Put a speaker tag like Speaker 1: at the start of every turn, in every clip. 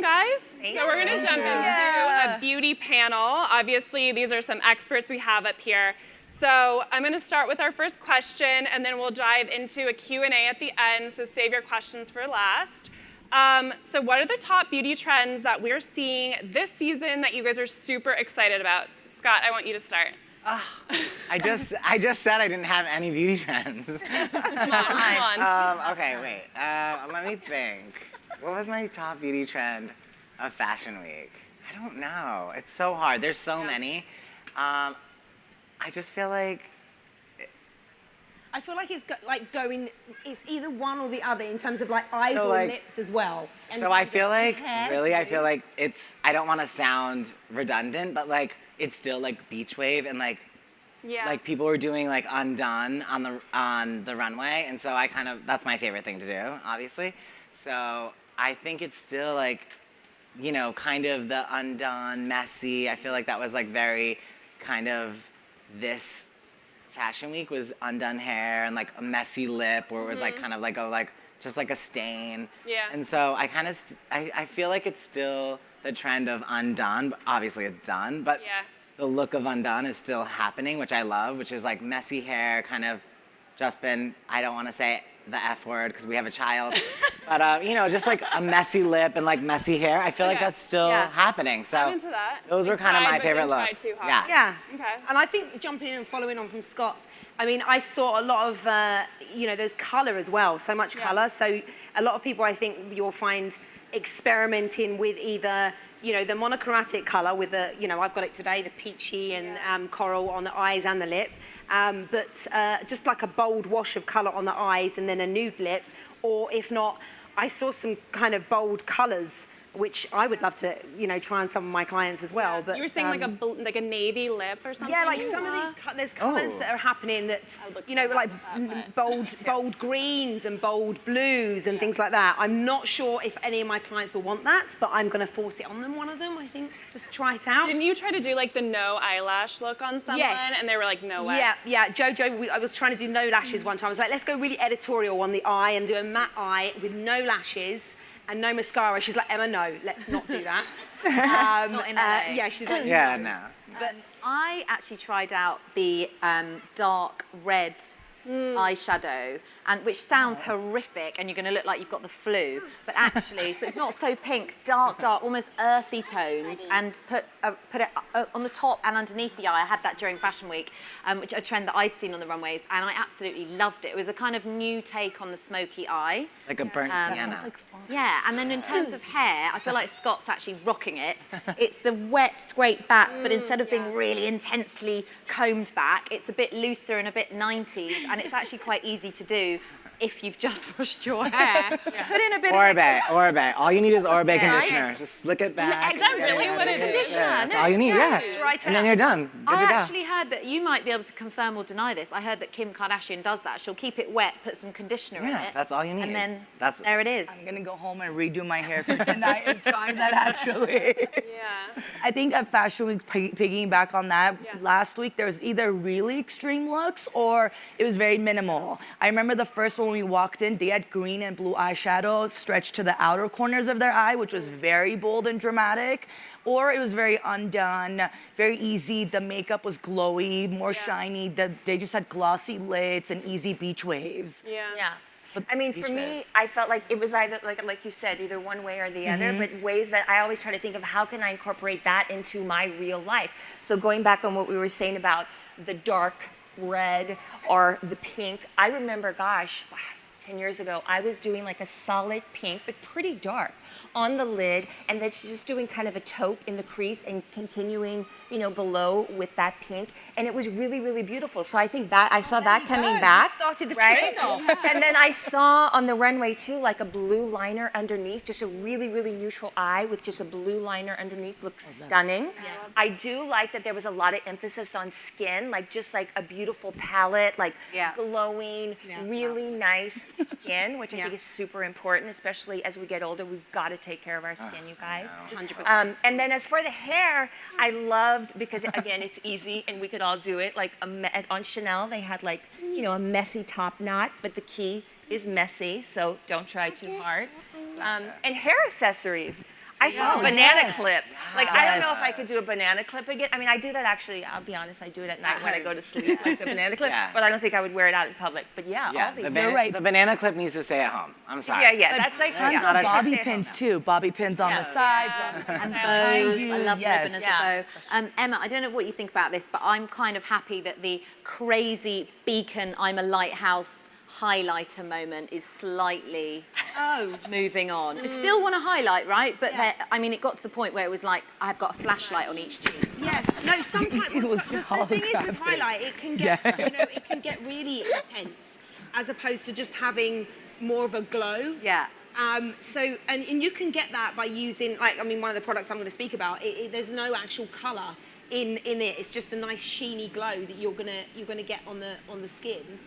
Speaker 1: guys. So we're going to jump into a beauty panel. Obviously, these are some experts we have up here. So I'm going to start with our first question, and then we'll dive into a Q&A at the end, so save your questions for last. So what are the top beauty trends that we're seeing this season that you guys are super excited about? Scott, I want you to start.
Speaker 2: I just said I didn't have any beauty trends.
Speaker 1: Come on.
Speaker 2: Okay, wait. Let me think. What was my top beauty trend of Fashion Week? I don't know. It's so hard. There's so many. I just feel like
Speaker 3: it's either one or the other in terms of like eyes or lips as well. And
Speaker 2: so I feel like,
Speaker 3: hair,
Speaker 2: really, I feel like I don't want to sound redundant, but like it's still like beach wave and like people were doing like undone on the runway, and so that's my favorite thing to do, obviously. So I think it's still like, you know, kind of the undone, messy. I feel like that was like very kind of this Fashion Week was undone hair and like a messy lip, or it was like kind of like just like a stain. Yeah. And so I feel like it's still the trend of undone. Obviously it's done, but the look of undone is still happening, which I love, which is like messy hair, kind of just been, I don't want to say the F word because we have a child, but you know, just like a messy lip and like messy hair. I feel like that's still happening. So
Speaker 1: I'm into that.
Speaker 2: Those were kind of my favorite looks.
Speaker 3: Yeah. Okay. And I think jumping in and following on from Scott, I mean, I saw a lot of, you know, there's color as well, so much color. So a lot of people, I think you'll find experimenting with either, you know, the monochromatic color with the, you know, I've got it today, the peachy and coral on the eyes and the lip. But just like a bold wash of color on the eyes and then a nude lip, or if not, I saw some kind of bold colors, which I would love to, you know, try on some of my clients as well. But
Speaker 1: you were saying like a navy lip or something.
Speaker 3: Yeah, like some of these there's colors that are happening that, you know, like bold greens and bold blues and things like that. I'm not sure if any of my clients will want that, but I'm going to force it on them. One of them, I think, just try it out.
Speaker 1: Didn't you try to do like the no eyelash look on someone?
Speaker 3: Yes.
Speaker 1: And they were like, no way.
Speaker 3: Yeah. Jojo, I was trying to do no lashes one time. I was like, let's go really editorial on the eye and do a matte eye with no lashes and no mascara. She's like, Emma, no, let's not do that.
Speaker 4: Not in LA.
Speaker 3: Yeah, she's like,
Speaker 2: Yeah, no.
Speaker 4: But I actually tried out the dark red eyeshadow, and which sounds horrific, and you're going to look like you've got the flu. But actually, so it's not so pink, dark, almost earthy tones, and put it on the top and underneath the eye. I had that during Fashion Week, which a trend that I'd seen on the runways, and I absolutely loved it. It was a kind of new take on the smoky eye.
Speaker 2: Like a burnt sienna.
Speaker 4: Yeah, and then in terms of hair, I feel like Scott's actually rocking it. It's the wet, scrape back, but instead of being really intensely combed back, it's a bit looser and a bit 90s, and it's actually quite easy to do if you've just washed your hair. Put in a bit of extra...
Speaker 2: Orbe. All you need is Orbe conditioner. Just slick it back.
Speaker 1: Is that really what it is?
Speaker 2: That's all you need, And then you're done. Good to
Speaker 4: I
Speaker 2: go.
Speaker 4: actually heard that, you might be able to confirm or deny this, I heard that Kim Kardashian does that. She'll keep it wet, put some conditioner in it.
Speaker 2: That's all you need.
Speaker 4: And then there it is.
Speaker 5: I'm gonna go home and redo my hair for tonight and try that actually. I think at Fashion Week, piggying back on that, last week there was either really extreme looks or it was very minimal. I remember the first one when we walked in, they had green and blue eyeshadow stretched to the outer corners of their eye, which was very bold and dramatic. Or it was very undone, very easy. The makeup was glowy, more shiny. They just had glossy lids and easy beach waves.
Speaker 6: Yeah. I mean, for me, I felt like it was either, like you said, either one way or the other, but ways that I always try to think of how can I incorporate that into my real life. So going back on what we were saying about the dark red or the pink, I remember, 10 years ago, I was doing like a solid pink, but pretty dark on the lid, and then just doing kind of a taupe in the crease and continuing, you know, below with that pink, and it was really, really beautiful. So I think that I saw that coming back,
Speaker 3: started the
Speaker 6: right?
Speaker 3: trend off.
Speaker 6: And then I saw on the runway too, like a blue liner underneath, just a really, really neutral eye with just a blue liner underneath. Looks stunning. I do like that there was a lot of emphasis on skin, like just like a beautiful palette, like glowing, really nice skin, which I think is super important, especially as we get older. We've got to take care of our skin, you guys. 100%. And then as for the hair, I loved, because again, it's easy and we could all do it. Like on Chanel, they had like, you know, a messy top knot, but the key is messy, so don't try too hard. And hair accessories. I saw a banana
Speaker 5: yes.
Speaker 6: clip. Like, I don't know
Speaker 5: Yes.
Speaker 6: if I could do a banana clip again. I mean, I do that actually, I'll be honest, I do it at night when I go to sleep, like the banana clip,
Speaker 2: Yeah.
Speaker 6: but I don't think I would wear it out in public. But yeah, all these.
Speaker 2: the,
Speaker 5: You're right.
Speaker 2: the banana clip needs to stay at home. I'm sorry.
Speaker 6: Yeah, that's like,
Speaker 5: Tons
Speaker 6: yeah.
Speaker 5: of bobby
Speaker 6: Stay at home
Speaker 5: pins
Speaker 6: now.
Speaker 5: too. Bobby pins on the sides.
Speaker 4: And
Speaker 5: behind
Speaker 4: bows.
Speaker 5: you,
Speaker 4: I love
Speaker 5: yes.
Speaker 4: ribbon as
Speaker 6: Yeah.
Speaker 4: a bow. Emma, I don't know what you think about this, but I'm kind of happy that the crazy beacon, I'm a lighthouse highlighter moment is slightly moving on. I still want to highlight, right? But I mean, it got to the point where it was like, I've got a flashlight on each cheek.
Speaker 3: Yeah, no, sometimes
Speaker 5: It was
Speaker 3: the thing is with
Speaker 5: holographic.
Speaker 3: highlight, it can get, it can get really intense as opposed to just having more of a glow.
Speaker 4: Yeah.
Speaker 3: So, and you can get that by using, like, I mean, one of the products I'm going to speak about, there's no actual colour in it. It's just a nice sheeny glow that you're gonna get on the skin.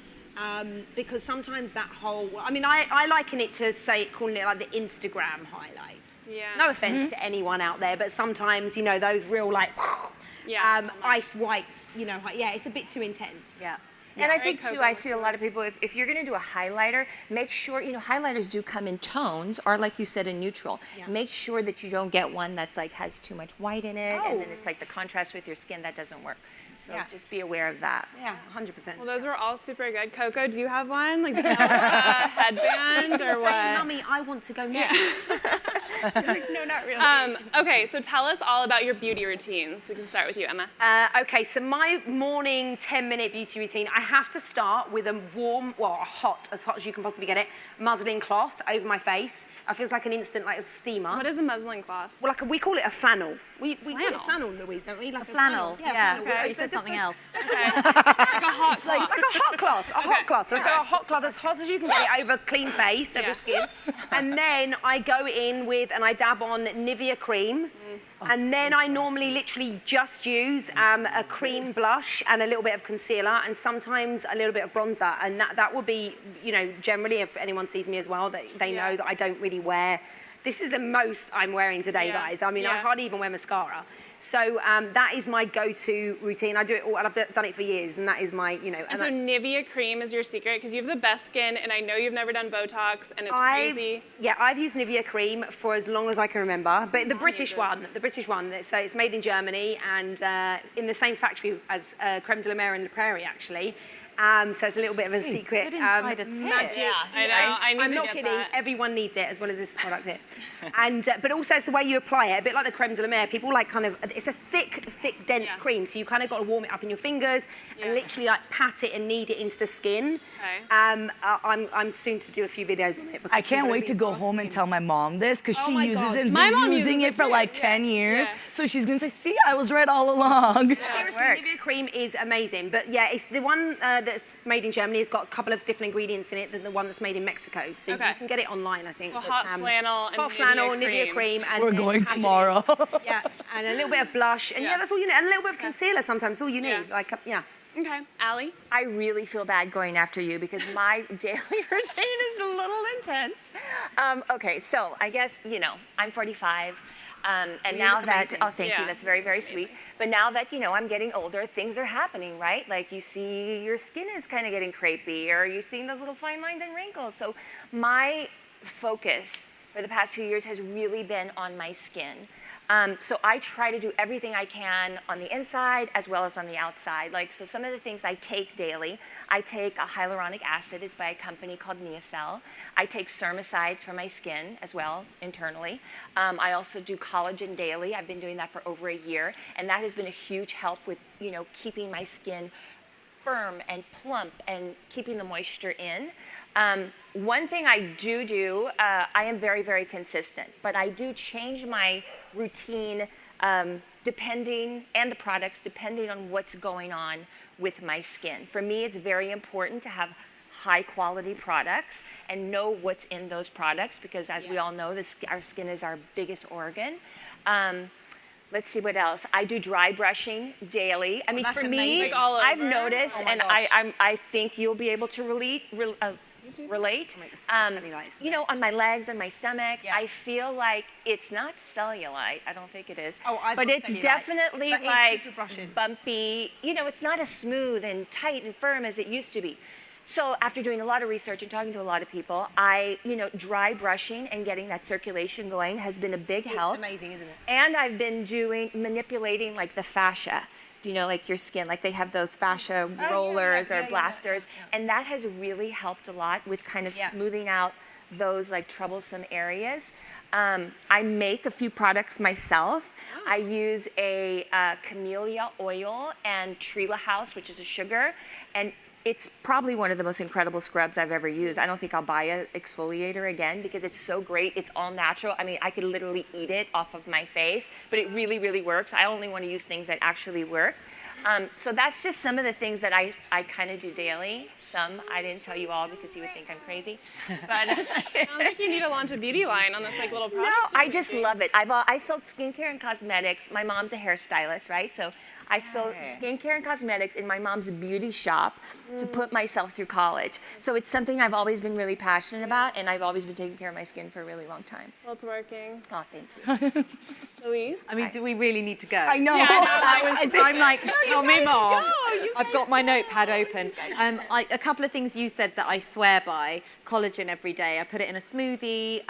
Speaker 3: Because sometimes that whole, I mean, I liken it to calling it like the Instagram highlight.
Speaker 1: Yeah.
Speaker 3: No offense to anyone out there, but sometimes, you know, those real like, ice whites, you know, it's a bit too intense.
Speaker 4: Yeah.
Speaker 6: And I
Speaker 1: Very
Speaker 6: think too,
Speaker 1: Cocoa
Speaker 6: I see a lot of people, if you're gonna do a highlighter, make sure, you know, highlighters do come in tones or like you said, in neutral.
Speaker 3: Yeah.
Speaker 6: Make sure that you don't get one that's like has too much white in it and then
Speaker 3: Oh.
Speaker 6: it's like the contrast with your skin, that doesn't work. So
Speaker 3: Yeah.
Speaker 6: just be aware of that.
Speaker 3: Yeah, 100%.
Speaker 1: Well, those were all super good. Coco, do you have one? Like a headband or what?
Speaker 3: Mummy, I want to go next.
Speaker 1: No, not really. Okay, so tell us all about your beauty routines. We can start with you, Emma.
Speaker 3: Okay, so my morning 10-minute beauty routine, I have to start with a warm, well, as hot as you can possibly get it, muslin cloth over my face. It feels like an instant, like a steamer.
Speaker 1: What is a muslin cloth?
Speaker 3: Well, we call it a flannel. We call
Speaker 1: Flannel?
Speaker 3: it flannel, Louise, don't we? Like
Speaker 4: A flannel. Yeah.
Speaker 3: flannel.
Speaker 4: Oh, you
Speaker 3: So
Speaker 4: said
Speaker 3: just
Speaker 4: something else.
Speaker 1: Like a hot cloth.
Speaker 3: Like a hot cloth, hot cloth. So a hot cloth as hot as you can get it over clean face, over
Speaker 1: Yeah.
Speaker 3: skin. And then I go in with, and I dab on Nivea cream. And then I normally literally just use a cream blush and a little bit of concealer and sometimes a little bit of bronzer. And that will be, you know, generally if anyone sees me as well, they know that I don't really wear. This is the most I'm wearing today, guys. I mean, I hardly even wear mascara. So that is my go-to routine. I do it all, and I've done it for years, and that is my, you know.
Speaker 1: And so Nivea cream is your secret because you have the best skin, and I know you've never done Botox, and it's crazy.
Speaker 3: Yeah, I've used Nivea cream for as long as I can remember. But the British one, so it's made in Germany and in the same factory as Creme de la Mer in La Prairie, actually. So it's a little bit of a secret.
Speaker 4: Good insider tip.
Speaker 3: Magic.
Speaker 1: Yeah, I know. I need
Speaker 3: I'm
Speaker 1: to
Speaker 3: not
Speaker 1: get
Speaker 3: kidding.
Speaker 1: that.
Speaker 3: Everyone needs it, as well as this product here. And but also it's the way you apply it. A bit like the Creme de la Mer. People like kind of. It's a thick, dense cream. So you kind of got to warm it up in your fingers and literally like pat it and knead it into the skin.
Speaker 1: Okay.
Speaker 3: I'm soon to do a few videos on it.
Speaker 5: I can't wait to go home and tell my mom this because she
Speaker 3: my
Speaker 5: uses
Speaker 3: God.
Speaker 5: it and
Speaker 1: My
Speaker 5: been
Speaker 1: mom
Speaker 5: using
Speaker 1: uses
Speaker 5: it
Speaker 1: it
Speaker 5: for
Speaker 1: too,
Speaker 5: like
Speaker 1: yeah.
Speaker 5: 10 years.
Speaker 1: Yeah.
Speaker 5: So she's going to say, see, I was right all along.
Speaker 3: Seriously,
Speaker 6: works.
Speaker 3: Nivea cream is amazing. But yeah, it's the one that's made in Germany. It's got a couple of different ingredients in it than the one that's made in Mexico. So you can get it online, I think.
Speaker 1: So
Speaker 3: But,
Speaker 1: hot flannel and
Speaker 3: hot flannel,
Speaker 1: Nivea
Speaker 3: Nivea cream. And
Speaker 5: We're
Speaker 3: then
Speaker 5: going
Speaker 3: pat it in.
Speaker 5: tomorrow.
Speaker 3: Yeah, and a little bit of blush. And yeah, that's all you need. And a little bit of concealer sometimes. All you need.
Speaker 1: Yeah.
Speaker 3: Like, yeah.
Speaker 1: Okay, Allie?
Speaker 6: I really feel bad going after you because my daily routine is a little intense. Okay, so I guess, you know, I'm 45. And now
Speaker 3: look
Speaker 6: that,
Speaker 3: amazing.
Speaker 6: oh, thank
Speaker 1: Yeah.
Speaker 6: you, that's very, very sweet. But now that, you know, I'm getting older, things are happening, right? Like you see your skin is kind of getting crepey or you're seeing those little fine lines and wrinkles. So my focus for the past few years has really been on my skin. So I try to do everything I can on the inside as well as on the outside. Like, so some of the things I take daily, I take a hyaluronic acid, it's by a company called Neocell. I take spermicides for my skin as well, internally. I also do collagen daily. I've been doing that for over a year, and that has been a huge help with, you know, keeping my skin firm and plump and keeping the moisture in. One thing I do, I am very, very consistent, but I do change my routine depending, and the products, depending on what's going on with my skin. For me, it's very important to have high quality products and know what's in those products because as we all know, our skin is our biggest organ. Let's see what else. I do dry brushing daily. I mean,
Speaker 3: that's
Speaker 6: for
Speaker 3: amazing.
Speaker 6: me,
Speaker 1: Like all
Speaker 6: I've
Speaker 1: over?
Speaker 6: noticed,
Speaker 3: Oh my
Speaker 6: and
Speaker 3: gosh.
Speaker 6: I think you'll be able to relate.
Speaker 3: Cellulite.
Speaker 6: You know, on my legs and my stomach,
Speaker 3: Yeah.
Speaker 6: I feel like it's not cellulite. I don't think it is.
Speaker 3: Oh, I've
Speaker 6: but
Speaker 3: got
Speaker 6: it's
Speaker 3: cellulite.
Speaker 6: definitely
Speaker 3: But it's
Speaker 6: like
Speaker 3: good for brushing.
Speaker 6: bumpy. You know, it's not as smooth and tight and firm as it used to be. So after doing a lot of research and talking to a lot of people, dry brushing and getting that circulation going has been a big help.
Speaker 3: It's amazing, isn't it?
Speaker 6: And I've been manipulating like the fascia. Do you know, like your skin, like they have those fascia rollers or blasters, and that has really helped a lot with kind of smoothing out those like troublesome areas. I make a few products myself. I use a camellia oil and Trila House, which is a sugar, and it's probably one of the most incredible scrubs I've ever used. I don't think I'll buy an exfoliator again because it's so great. It's all natural. I mean, I could literally eat it off of my face, but it really, really works. I only want to use things that actually work. So that's just some of the things that I kind of do daily. Some I didn't tell you all because you would think I'm crazy. But
Speaker 1: Sounds like you need to launch a beauty line on this like little product.
Speaker 6: no, I just love it. I sold skincare and cosmetics. My mom's a hairstylist, right? So I sold skincare and cosmetics in my mom's beauty shop to put myself through college. So it's something I've always been really passionate about, and I've always been taking care of my skin for a really long time.
Speaker 1: Well, it's working.
Speaker 6: Oh, thank you.
Speaker 1: Louise?
Speaker 4: I mean, do we really need to go?
Speaker 5: I know.
Speaker 4: I'm like, tell me more. I've got my notepad open. A couple of things you said that I swear by. Collagen every day. I put it in a smoothie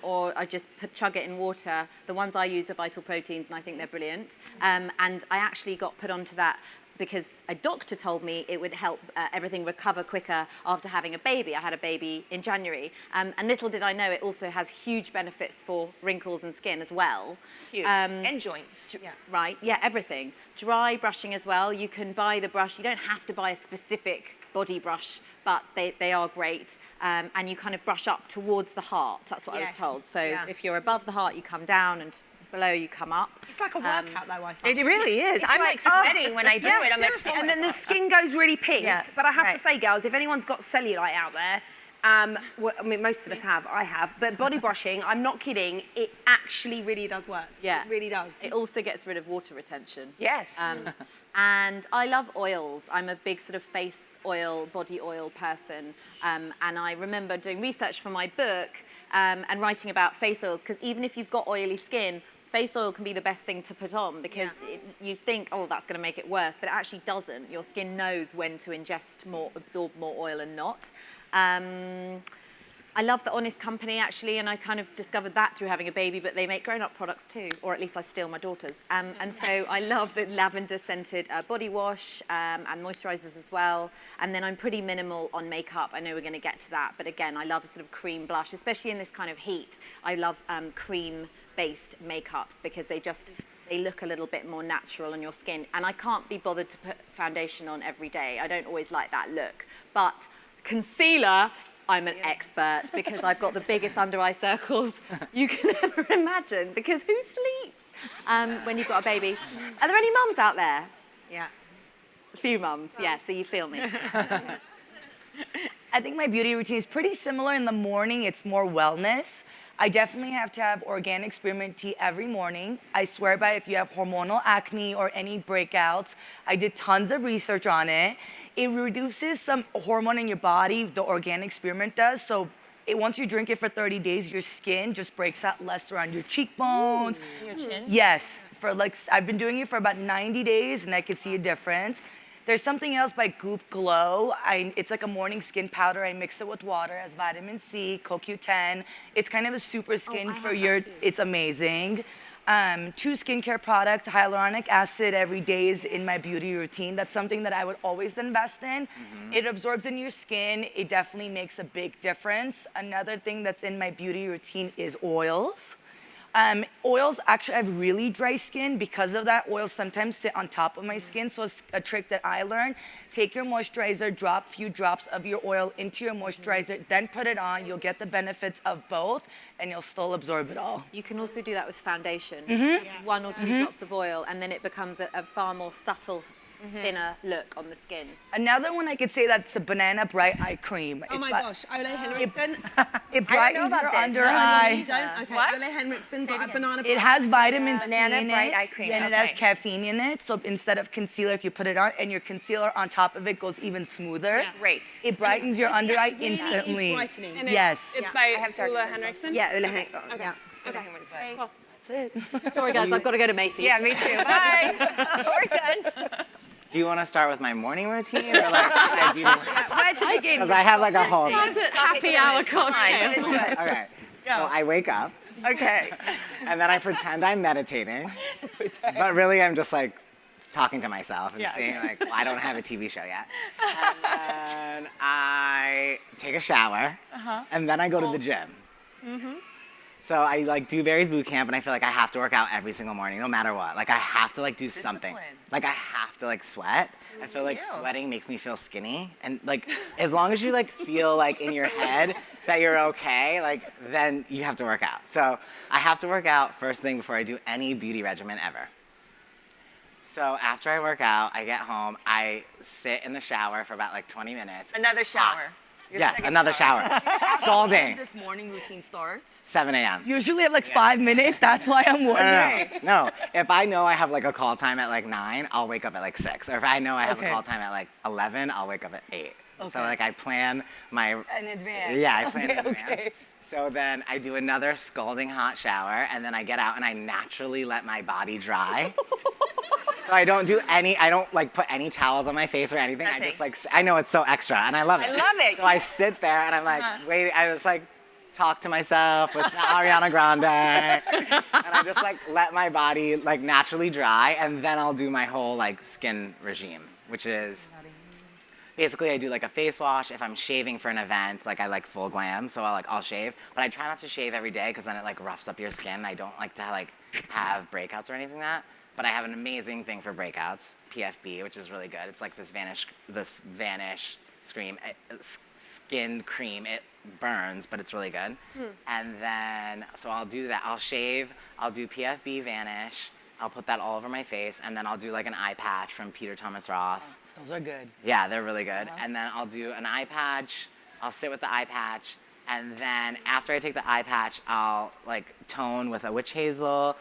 Speaker 4: or I just chug it in water. The ones I use are Vital Proteins and I think they're brilliant. And I actually got put onto that because a doctor told me it would help everything recover quicker after having a baby. I had a baby in January. And little did I know it also has huge benefits for wrinkles and skin as well.
Speaker 6: Huge. And joints.
Speaker 4: Right, yeah, everything. Dry brushing as well. You can buy the brush. You don't have to buy a specific body brush, but they are great. And you kind of brush up towards the heart. That's what I was told. So if you're above the heart, you come down, and below you come up.
Speaker 3: It's like a workout though, I find.
Speaker 6: It really is. I'm like sweating when I do it. I'm
Speaker 3: seriously.
Speaker 6: like,
Speaker 3: And then the skin goes really pink.
Speaker 6: Yeah,
Speaker 3: But I have to
Speaker 6: right.
Speaker 3: say, girls, if anyone's got cellulite out there, I mean, most of us have, I have, but body brushing, I'm not kidding, it actually really does work.
Speaker 4: Yeah.
Speaker 3: It really does.
Speaker 4: It also gets rid of water retention.
Speaker 6: yes.
Speaker 4: And I love oils. I'm a big sort of face oil, body oil person. And I remember doing research for my book and writing about face oils, because even if you've got oily skin, face oil can be the best thing to put on because you think, oh, that's going to make it worse, but it actually doesn't. Your skin knows when to ingest more, absorb more oil and not. I love the Honest Company, actually, and I kind of discovered that through having a baby, but they make grown-up products too, or at least I steal my daughter's. And so I love the lavender-scented body wash and moisturizers as well. And then I'm pretty minimal on makeup. I know we're going to get to that, but again, I love a sort of cream blush, especially in this kind of heat. I love cream-based makeups because they look a little bit more natural on your skin. And I can't be bothered to put foundation on every day. I don't always like that look. But concealer, I'm an expert because I've got the biggest under eye circles you can ever imagine, because who sleeps when you've got a baby? Are there any mums out there?
Speaker 3: Yeah.
Speaker 4: A few mums, yeah, so you feel me.
Speaker 5: I think my beauty routine is pretty similar. In the morning, it's more wellness. I definitely have to have organic spearmint tea every morning. I swear by, if you have hormonal acne or any breakouts, I did tons of research on it. It reduces some hormone in your body, the organic spearmint does. So once you drink it for 30 days, your skin just breaks out less around your cheekbones.
Speaker 6: Your chin?
Speaker 5: Yes, I've been doing it for about 90 days and I can see a difference. There's something else by Goop Glow. It's like a morning skin powder. I mix it with water, it has vitamin C, CoQ10. It's kind of a super skin for your, it's amazing. 2 skincare products, hyaluronic acid every day is in my beauty routine. That's something that I would always invest in. It absorbs in your skin. It definitely makes a big difference. Another thing that's in my beauty routine is oils. Oils, actually, I have really dry skin. Because of that, oils sometimes sit on top of my skin. So it's a trick that I learned. Take your moisturizer, drop a few drops of your oil into your moisturizer, then put it on. You'll get the benefits of both, and you'll still absorb it all.
Speaker 4: You can also do that with foundation. Just 1 or 2 drops of oil, and then it becomes a far more subtle, thinner look on the skin.
Speaker 5: Another one I could say that's the Banana Bright Eye Cream.
Speaker 3: Oh my gosh, Ole Henriksen.
Speaker 5: It brightens
Speaker 6: about
Speaker 5: your
Speaker 6: this.
Speaker 5: under
Speaker 3: You
Speaker 5: eye.
Speaker 3: don't? Okay,
Speaker 6: What?
Speaker 3: Ole Henriksen, but a banana.
Speaker 5: It has vitamin C
Speaker 6: Banana
Speaker 5: in
Speaker 6: Bright
Speaker 5: it,
Speaker 6: Eye Cream,
Speaker 5: and it has
Speaker 6: okay.
Speaker 5: caffeine in it. So instead of concealer, if you put it on, and your concealer on top of it goes even smoother,
Speaker 6: Great.
Speaker 5: it brightens your under eye
Speaker 3: really
Speaker 5: instantly.
Speaker 3: is brightening.
Speaker 1: And
Speaker 5: Yes.
Speaker 1: It's by
Speaker 6: I have dark
Speaker 1: Ulla
Speaker 6: circles.
Speaker 1: Henriksen?
Speaker 3: Yeah, Ole Henriksen.
Speaker 1: Okay.
Speaker 3: Yeah.
Speaker 1: Okay. Cool.
Speaker 4: Sorry, guys, I've got to go to Macy's.
Speaker 6: Yeah, me too. Bye. We're done.
Speaker 2: Do you want to start with my morning routine or like my beauty routine?
Speaker 3: Where to begin?
Speaker 2: Because I have like a whole.
Speaker 4: Happy hour cocktail.
Speaker 2: Okay. So I wake up
Speaker 6: Okay.
Speaker 2: and then I pretend I'm meditating, but really I'm just like talking to myself and saying like, well, I don't have a TV show yet. And then I take a shower, and then I go to the gym. So I like do Barry's boot camp, and I feel like I have to work out every single morning, no matter what. Like I have to like do something. Like I have to like sweat. I feel like sweating makes me feel skinny, and like as long as you like feel like in your head that you're okay, like then you have to work out. So I have to work out first thing before I do any beauty regimen ever. So after I work out, I get home, I sit in the shower for about like 20 minutes.
Speaker 6: Another shower.
Speaker 2: Yes, another shower. Scalding.
Speaker 5: This morning routine starts?
Speaker 2: 7 a.m.
Speaker 5: Usually I have like 5 minutes. That's why I'm wondering.
Speaker 2: No, if I know I have like a call time at like 9, I'll wake up at like 6. Or if I know I have a
Speaker 5: Okay.
Speaker 2: call time at like 11, I'll wake up at 8. So
Speaker 5: Okay.
Speaker 2: like I plan my.
Speaker 5: In advance.
Speaker 2: Yeah, I plan in
Speaker 5: Okay,
Speaker 2: advance.
Speaker 5: okay.
Speaker 2: So then I do another scalding hot shower, and then I get out and I naturally let my body dry. So I don't like put any towels on my face or anything. I just like, I know it's so extra and I love it.
Speaker 6: I love it.
Speaker 2: So I sit there and I'm like, wait, I just like talk to myself, listen to Ariana Grande. And I just like let my body like naturally dry, and then I'll do my whole like skin regime, which is basically I do like a face wash. If I'm shaving for an event, like I like full glam, so I'll shave. But I try not to shave every day because then it like roughs up your skin. I don't like to like have breakouts or anything like that. But I have an amazing thing for breakouts, PFB, which is really good. It's like this Vanish skin cream. It burns, but it's really good. And then, so I'll do that. I'll shave, I'll do PFB Vanish, I'll put that all over my face, and then I'll do like an eye patch from Peter Thomas Roth.
Speaker 5: Those are good.
Speaker 2: Yeah, they're really good. And then I'll do an eye patch, I'll sit with the eye patch, and then after I take the eye patch, I'll like tone with a witch hazel,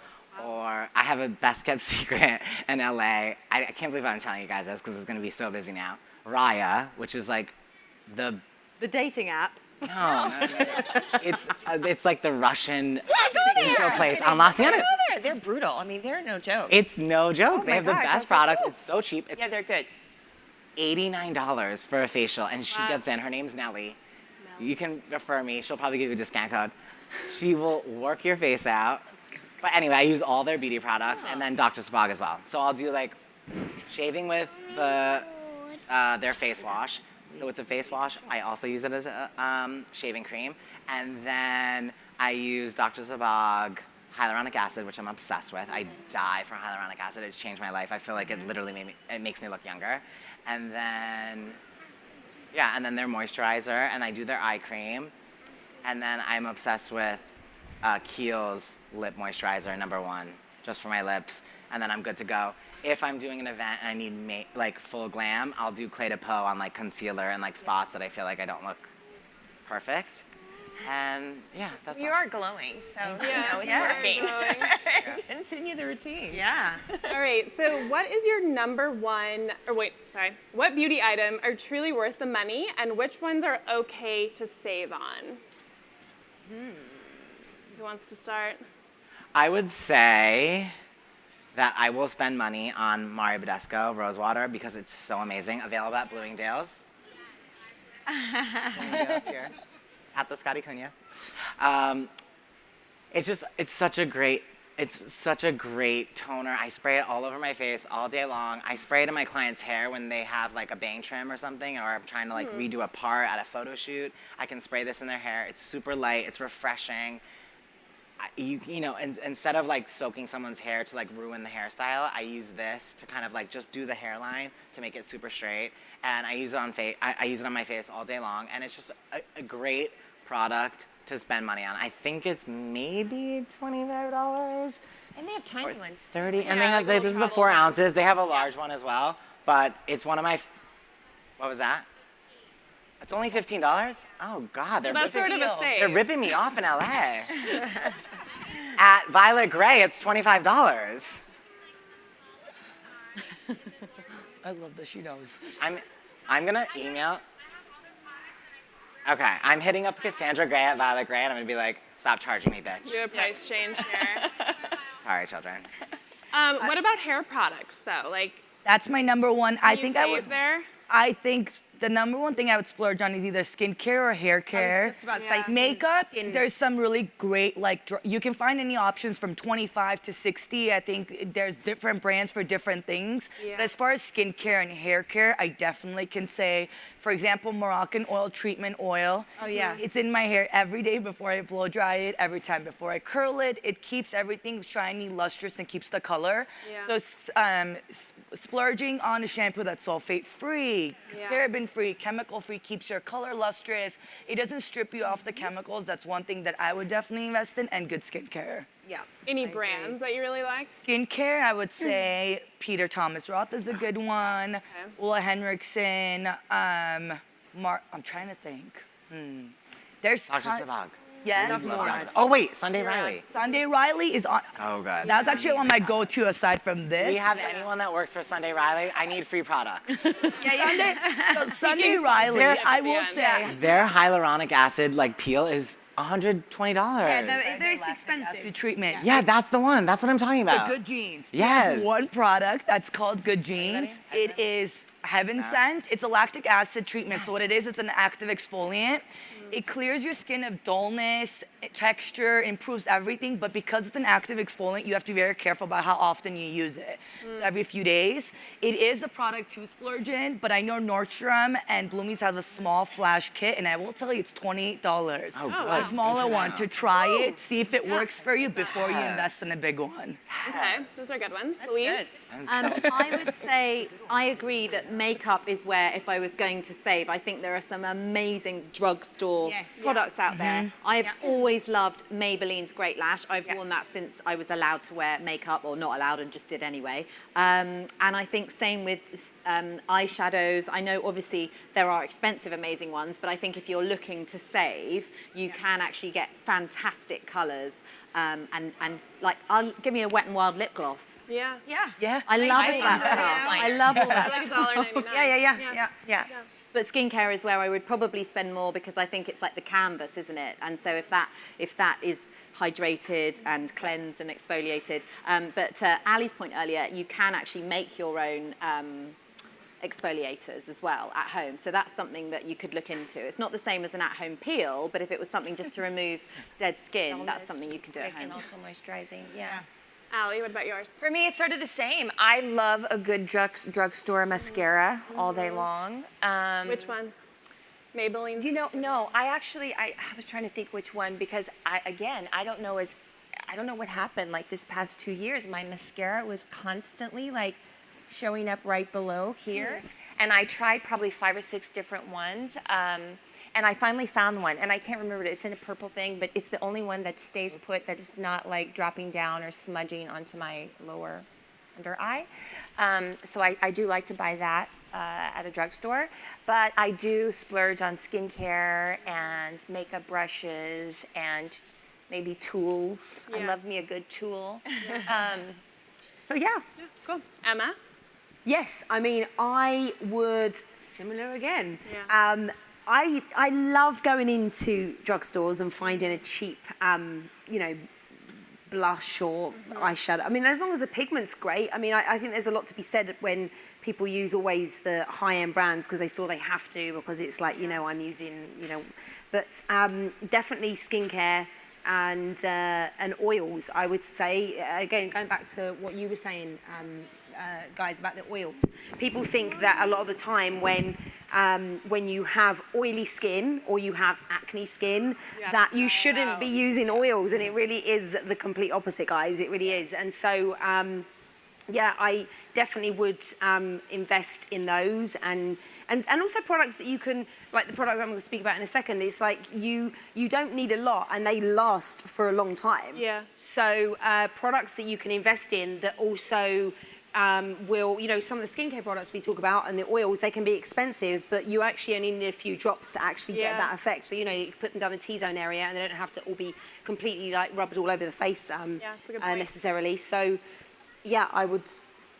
Speaker 2: or I have a best kept secret in LA. I can't believe I'm telling you guys this because it's gonna be so busy now. Raya, which is like the
Speaker 4: dating app.
Speaker 2: no. It's like the Russian facial place on Los Angeles.
Speaker 6: They're brutal. I mean, they're no joke.
Speaker 2: It's no joke. They have the best products. It's so cheap. It's
Speaker 6: Yeah, they're good.
Speaker 2: $89 for a facial, and she gets in. Her name's Nelly. You can refer me. She'll probably give you a discount code. She will work your face out. But anyway, I use all their beauty products, and then Dr. Spog as well. So I'll do like shaving with their face wash. So it's a face wash. I also use it as a shaving cream. And then I use Dr. Spog hyaluronic acid, which I'm obsessed with. I die for hyaluronic acid. It's changed my life. I feel like it literally makes me look younger. And then, and then their moisturizer, and I do their eye cream. And then I'm obsessed with Kiehl's lip moisturizer, #1, just for my lips, and then I'm good to go. If I'm doing an event and I need like full glam, I'll do Clé de Peau on like concealer and like spots that I feel like I don't look perfect. And that's
Speaker 6: You
Speaker 2: all.
Speaker 6: are glowing, so it's working. Continue the routine.
Speaker 3: Yeah.
Speaker 1: All right, so what is your what beauty item are truly worth the money, and which ones are okay to save on? Who wants to start?
Speaker 2: I would say that I will spend money on Mario Badescu Rose Water because it's so amazing. Available at Bloomingdale's. Bloomingdale's here at the Scotty Cunha. It's such a great toner. I spray it all over my face all day long. I spray it in my clients' hair when they have like a bang trim or something, or I'm trying to like redo a part at a photo shoot. I can spray this in their hair. It's super light. It's refreshing. Instead of like soaking someone's hair to like ruin the hairstyle, I use this to kind of like just do the hairline to make it super straight. And I use it on I use it on my face all day long, and it's just a great product to spend money on. I think it's maybe $25.
Speaker 6: And they have tiny ones.
Speaker 2: 30, and this is the 4 ounces. They have a large one as well, but it's one of my. What was that? It's only $15? Oh God,
Speaker 1: That's sort of a save.
Speaker 2: they're ripping me off in LA. At Violet Grey, it's $25.
Speaker 5: I love that she knows.
Speaker 2: I'm gonna email. Okay, I'm hitting up Cassandra Gray at Violet Grey, and I'm gonna be like, stop charging me, bitch.
Speaker 1: Do a price change here.
Speaker 2: Sorry, children.
Speaker 1: What about hair products, though? Like,
Speaker 5: That's my number one. I
Speaker 1: You
Speaker 5: think I
Speaker 1: save
Speaker 5: would.
Speaker 1: there.
Speaker 5: I think the number one thing I would splurge on is either skincare or hair care.
Speaker 3: Just about to say
Speaker 5: Makeup,
Speaker 3: skin.
Speaker 5: there's some really great, like, you can find any options from 25 to 60. I think there's different brands for different things.
Speaker 1: Yeah.
Speaker 5: But as far as skincare and hair care, I definitely can say, for example, Moroccan oil treatment oil.
Speaker 3: Oh, yeah.
Speaker 5: It's in my hair every day before I blow dry it, every time before I curl it. It keeps everything shiny, lustrous, and keeps the color.
Speaker 1: Yeah.
Speaker 5: So splurging on a shampoo that's sulfate-free,
Speaker 1: Yeah.
Speaker 5: paraben-free, chemical-free, keeps your color lustrous. It doesn't strip you off the chemicals. That's one thing that I would definitely invest in, and good skincare.
Speaker 3: Yeah.
Speaker 1: Any brands that you really like?
Speaker 5: Skincare, I would say Peter Thomas Roth is a good one. Ulla Henriksen. I'm trying to think. There's
Speaker 2: Dr.
Speaker 5: ton-
Speaker 2: Sabag.
Speaker 5: Yes.
Speaker 2: Oh wait, Sunday Riley.
Speaker 5: Sunday Riley is on.
Speaker 2: So good.
Speaker 5: That was actually on my go-to aside from this.
Speaker 2: Do we have anyone that works for Sunday Riley? I need free products.
Speaker 5: Sunday Riley, I will
Speaker 1: end.
Speaker 5: say.
Speaker 2: Their hyaluronic acid like peel is $120.
Speaker 3: Yeah, they're expensive.
Speaker 5: Acid treatment.
Speaker 2: Yeah, that's the one. That's what I'm talking about.
Speaker 5: Good Genes.
Speaker 2: Yes.
Speaker 5: There's one product that's called Good Genes. It is heaven sent. It's a lactic acid treatment. So what it is, it's an active exfoliant. It clears your skin of dullness, texture, improves everything, but because it's an active exfoliant, you have to be very careful about how often you use it. So every few days. It is a product to splurge in, but I know Nordstrom and Bloomies have a small flash kit, and I will tell you it's $28.
Speaker 2: Oh, good.
Speaker 5: A smaller one to try it, see if it works for you before you invest in a big one.
Speaker 1: Okay, those are good ones. Louise?
Speaker 4: I would say I agree that makeup is where, if I was going to save, I think there are some amazing drugstore products out there. I've always loved Maybelline's Great Lash. I've worn that since I was allowed to wear makeup, or not allowed and just did anyway. And I think same with eyeshadows. I know obviously there are expensive, amazing ones, but I think if you're looking to save, you can actually get fantastic colors. And like, give me a Wet n Wild lip gloss.
Speaker 1: Yeah.
Speaker 5: Yeah.
Speaker 4: I love all
Speaker 6: think
Speaker 4: that
Speaker 6: so.
Speaker 4: stuff. I love all that
Speaker 1: Like
Speaker 4: stuff.
Speaker 1: $1.99.
Speaker 6: Yeah.
Speaker 4: But skincare is where I would probably spend more, because I think it's like the canvas, isn't it? And so if that is hydrated and cleansed and exfoliated. But to Ali's point earlier, you can actually make your own exfoliators as well at home. So that's something that you could look into. It's not the same as an at-home peel, but if it was something just to remove dead skin, that's something you can do at home.
Speaker 6: And also moisturizing, yeah.
Speaker 1: Allie, what about yours?
Speaker 6: For me, it's sort of the same. I love a good drugstore mascara all day long.
Speaker 1: Which ones? Maybelline?
Speaker 6: You know, no, I was trying to think which one, because I don't know what happened like this past 2 years. My mascara was constantly like showing up right below here. And I tried probably 5 or 6 different ones. And I finally found one, and I can't remember it. It's in a purple thing, but it's the only one that stays put, that it's not like dropping down or smudging onto my lower under eye. So I do like to buy that at a drugstore, but I do splurge on skincare and makeup brushes and maybe tools. I
Speaker 1: Yeah.
Speaker 6: love me a good tool. So yeah.
Speaker 1: Yeah, cool. Emma?
Speaker 3: Yes, I mean, I would, similar again.
Speaker 1: Yeah.
Speaker 3: I love going into drugstores and finding a cheap, blush or eyeshadow. I mean, as long as the pigment's great. I mean, I think there's a lot to be said when people use always the high-end brands because they feel they have to, because it's like, I'm using, But definitely skincare and oils, I would say. Again, going back to what you were saying, guys, about the oils. People think that a lot of the time when you have oily skin or you have acne skin, that you shouldn't be using oils, and it really is the complete opposite, guys. It really is. And so, I definitely would invest in those, and also products that you can, like the product I'm going to speak about in a second. It's like you don't need a lot, and they last for a long time.
Speaker 1: Yeah.
Speaker 3: So products that you can invest in that also will, some of the skincare products we talk about and the oils, they can be expensive, but you actually only need a few drops to actually get that effect. So, you put them down the T-zone area, and they don't have to all be completely like rubbed all over the face
Speaker 1: that's a good point.
Speaker 3: necessarily. So, yeah, I would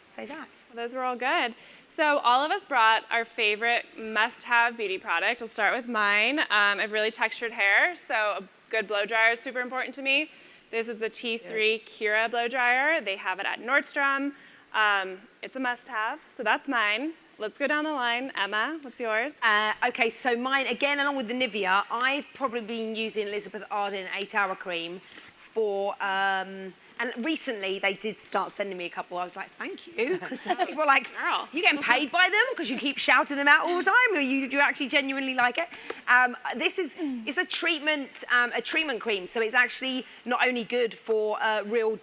Speaker 3: say that.
Speaker 1: Well, those were all good. So all of us brought our favorite must-have beauty product. I'll start with mine. I have really textured hair, so a good blow dryer is super important to me. This is the T3 Cura blow dryer. They have it at Nordstrom. It's a must-have, so that's mine. Let's go down the line. Emma, what's yours?
Speaker 3: Okay, so mine, again, along with the Nivea, I've probably been using Elizabeth Arden 8-Hour Cream for, and recently they did start sending me a couple. I was like, thank you, because people were like,
Speaker 1: Girl.
Speaker 3: you getting paid by them because you keep shouting them out all the time, or you actually genuinely like it? It's a treatment cream, so it's actually not only good for real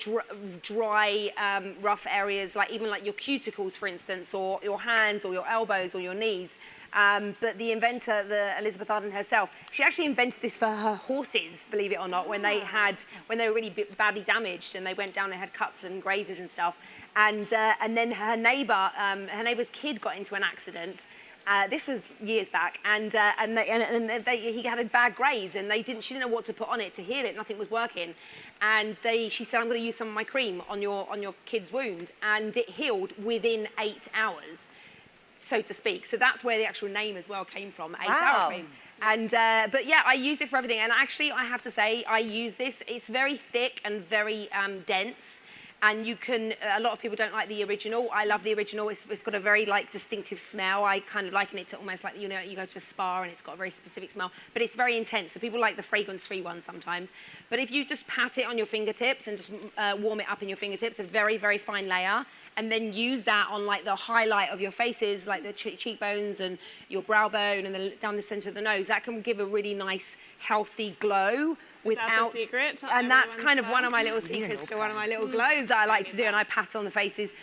Speaker 3: dry, rough areas, like even like your cuticles, for instance, or your hands, or your elbows, or your knees. But the inventor, the Elizabeth Arden herself, she actually invented this for her horses, believe it or not, when they were really badly damaged and they went down, they had cuts and grazes and stuff. And then her neighbor's kid got into an accident. This was years back, and he had a bad graze, and she didn't know what to put on it to heal it. Nothing was working, and she said, "I'm going to use some of my cream on your kid's wound," and it healed within 8 hours, so to speak. So that's where the actual name as well came from, 8-Hour Cream. And but yeah, I use it for everything. And actually, I have to say, I use this. It's very thick and very dense. And you can, a lot of people don't like the original. I love the original. It's got a very like distinctive smell. I kind of liken it to almost like, you know, you go to a spa and it's got a very specific smell, but it's very intense. So people like the fragrance-free one sometimes. But if you just pat it on your fingertips and just warm it up in your fingertips, a very, very fine layer, and then use that on like the highlight of your faces, like the cheekbones and your brow bone and down the center of the nose, that can give a really nice, healthy glow. Without,
Speaker 1: Is that the secret to
Speaker 3: and that's
Speaker 1: everyone's
Speaker 3: kind of
Speaker 1: glow?
Speaker 3: one of my little secrets to one of my little glows that I like to do, and I pat on the faces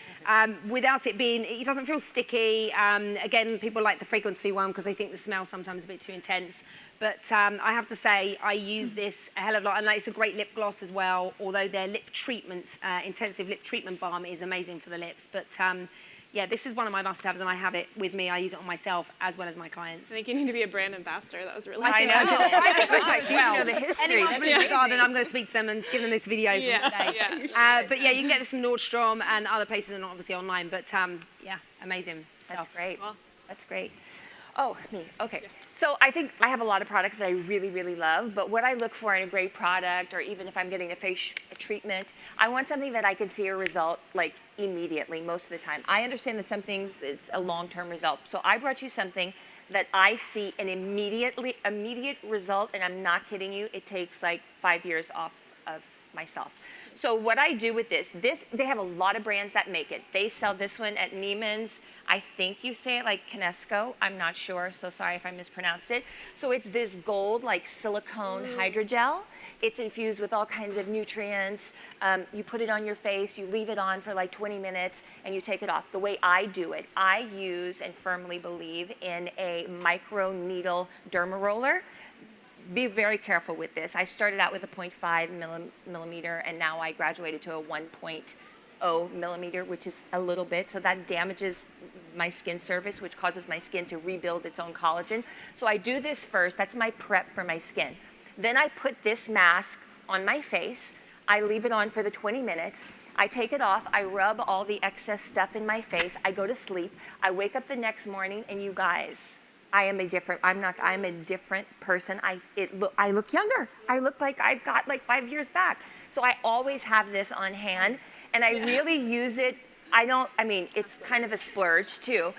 Speaker 3: without it being, it doesn't feel sticky. Again, people like the fragrance-free one because they think the smell sometimes is a bit too intense. But I have to say, I use this a hell of a lot, and it's a great lip gloss as well, although their lip treatment, intensive lip treatment balm is amazing for the lips. But yeah, this is one of my must-haves, and I have it with me. I use it on myself as well as my clients.
Speaker 1: I think you need to be a brand ambassador. That was really
Speaker 3: I know.
Speaker 1: cool.
Speaker 3: I think I do as well.
Speaker 6: You know the history.
Speaker 3: Anyone from the garden, I'm going to speak to them and give them this video from today.
Speaker 1: Yeah.
Speaker 3: But yeah, you can get this from Nordstrom and other places, and obviously online. But yeah, amazing stuff.
Speaker 6: That's great.
Speaker 1: Well,
Speaker 6: That's great. Oh, me. Okay. So I think I have a lot of products that I really, really love, but what I look for in a great product, or even if I'm getting a treatment, I want something that I can see a result like immediately most of the time. I understand that some things it's a long-term result. So I brought you something that I see an immediate result, and I'm not kidding you, it takes like 5 years off of myself. So what I do with this, they have a lot of brands that make it. They sell this one at Neiman's. I think you say it like Kinesco. I'm not sure, so sorry if I mispronounced it. So it's this gold like silicone hydrogel. It's infused with all kinds of nutrients. You put it on your face, you leave it on for like 20 minutes, and you take it off. The way I do it, I use and firmly believe in a micro needle derma roller. Be very careful with this. I started out with a 0.5 millimeter, and now I graduated to a 1.0 millimeter, which is a little bit. So that damages my skin surface, which causes my skin to rebuild its own collagen. So I do this first. That's my prep for my skin. Then I put this mask on my face. I leave it on for the 20 minutes. I take it off. I rub all the excess stuff in my face. I go to sleep. I wake up the next morning, and you guys, I'm a different person. I look younger. I look like I've got like 5 years back. So I always have this on hand, and I really use it. It's kind of a splurge too.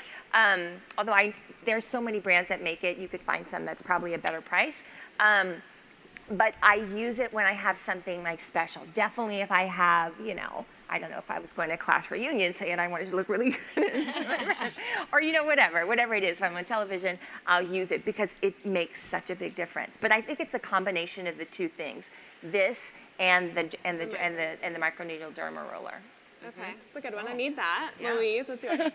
Speaker 6: Although there's so many brands that make it, you could find some that's probably a better price. But I use it when I have something like special. Definitely if I have, I don't know, if I was going to a class reunion saying I wanted to look really good, or whatever it is. If I'm on television, I'll use it because it makes such a big difference. But I think it's a combination of the two things: this and the microneedle derma roller.
Speaker 1: Okay, that's a good one. I need that. Yeah. Louise, what's yours?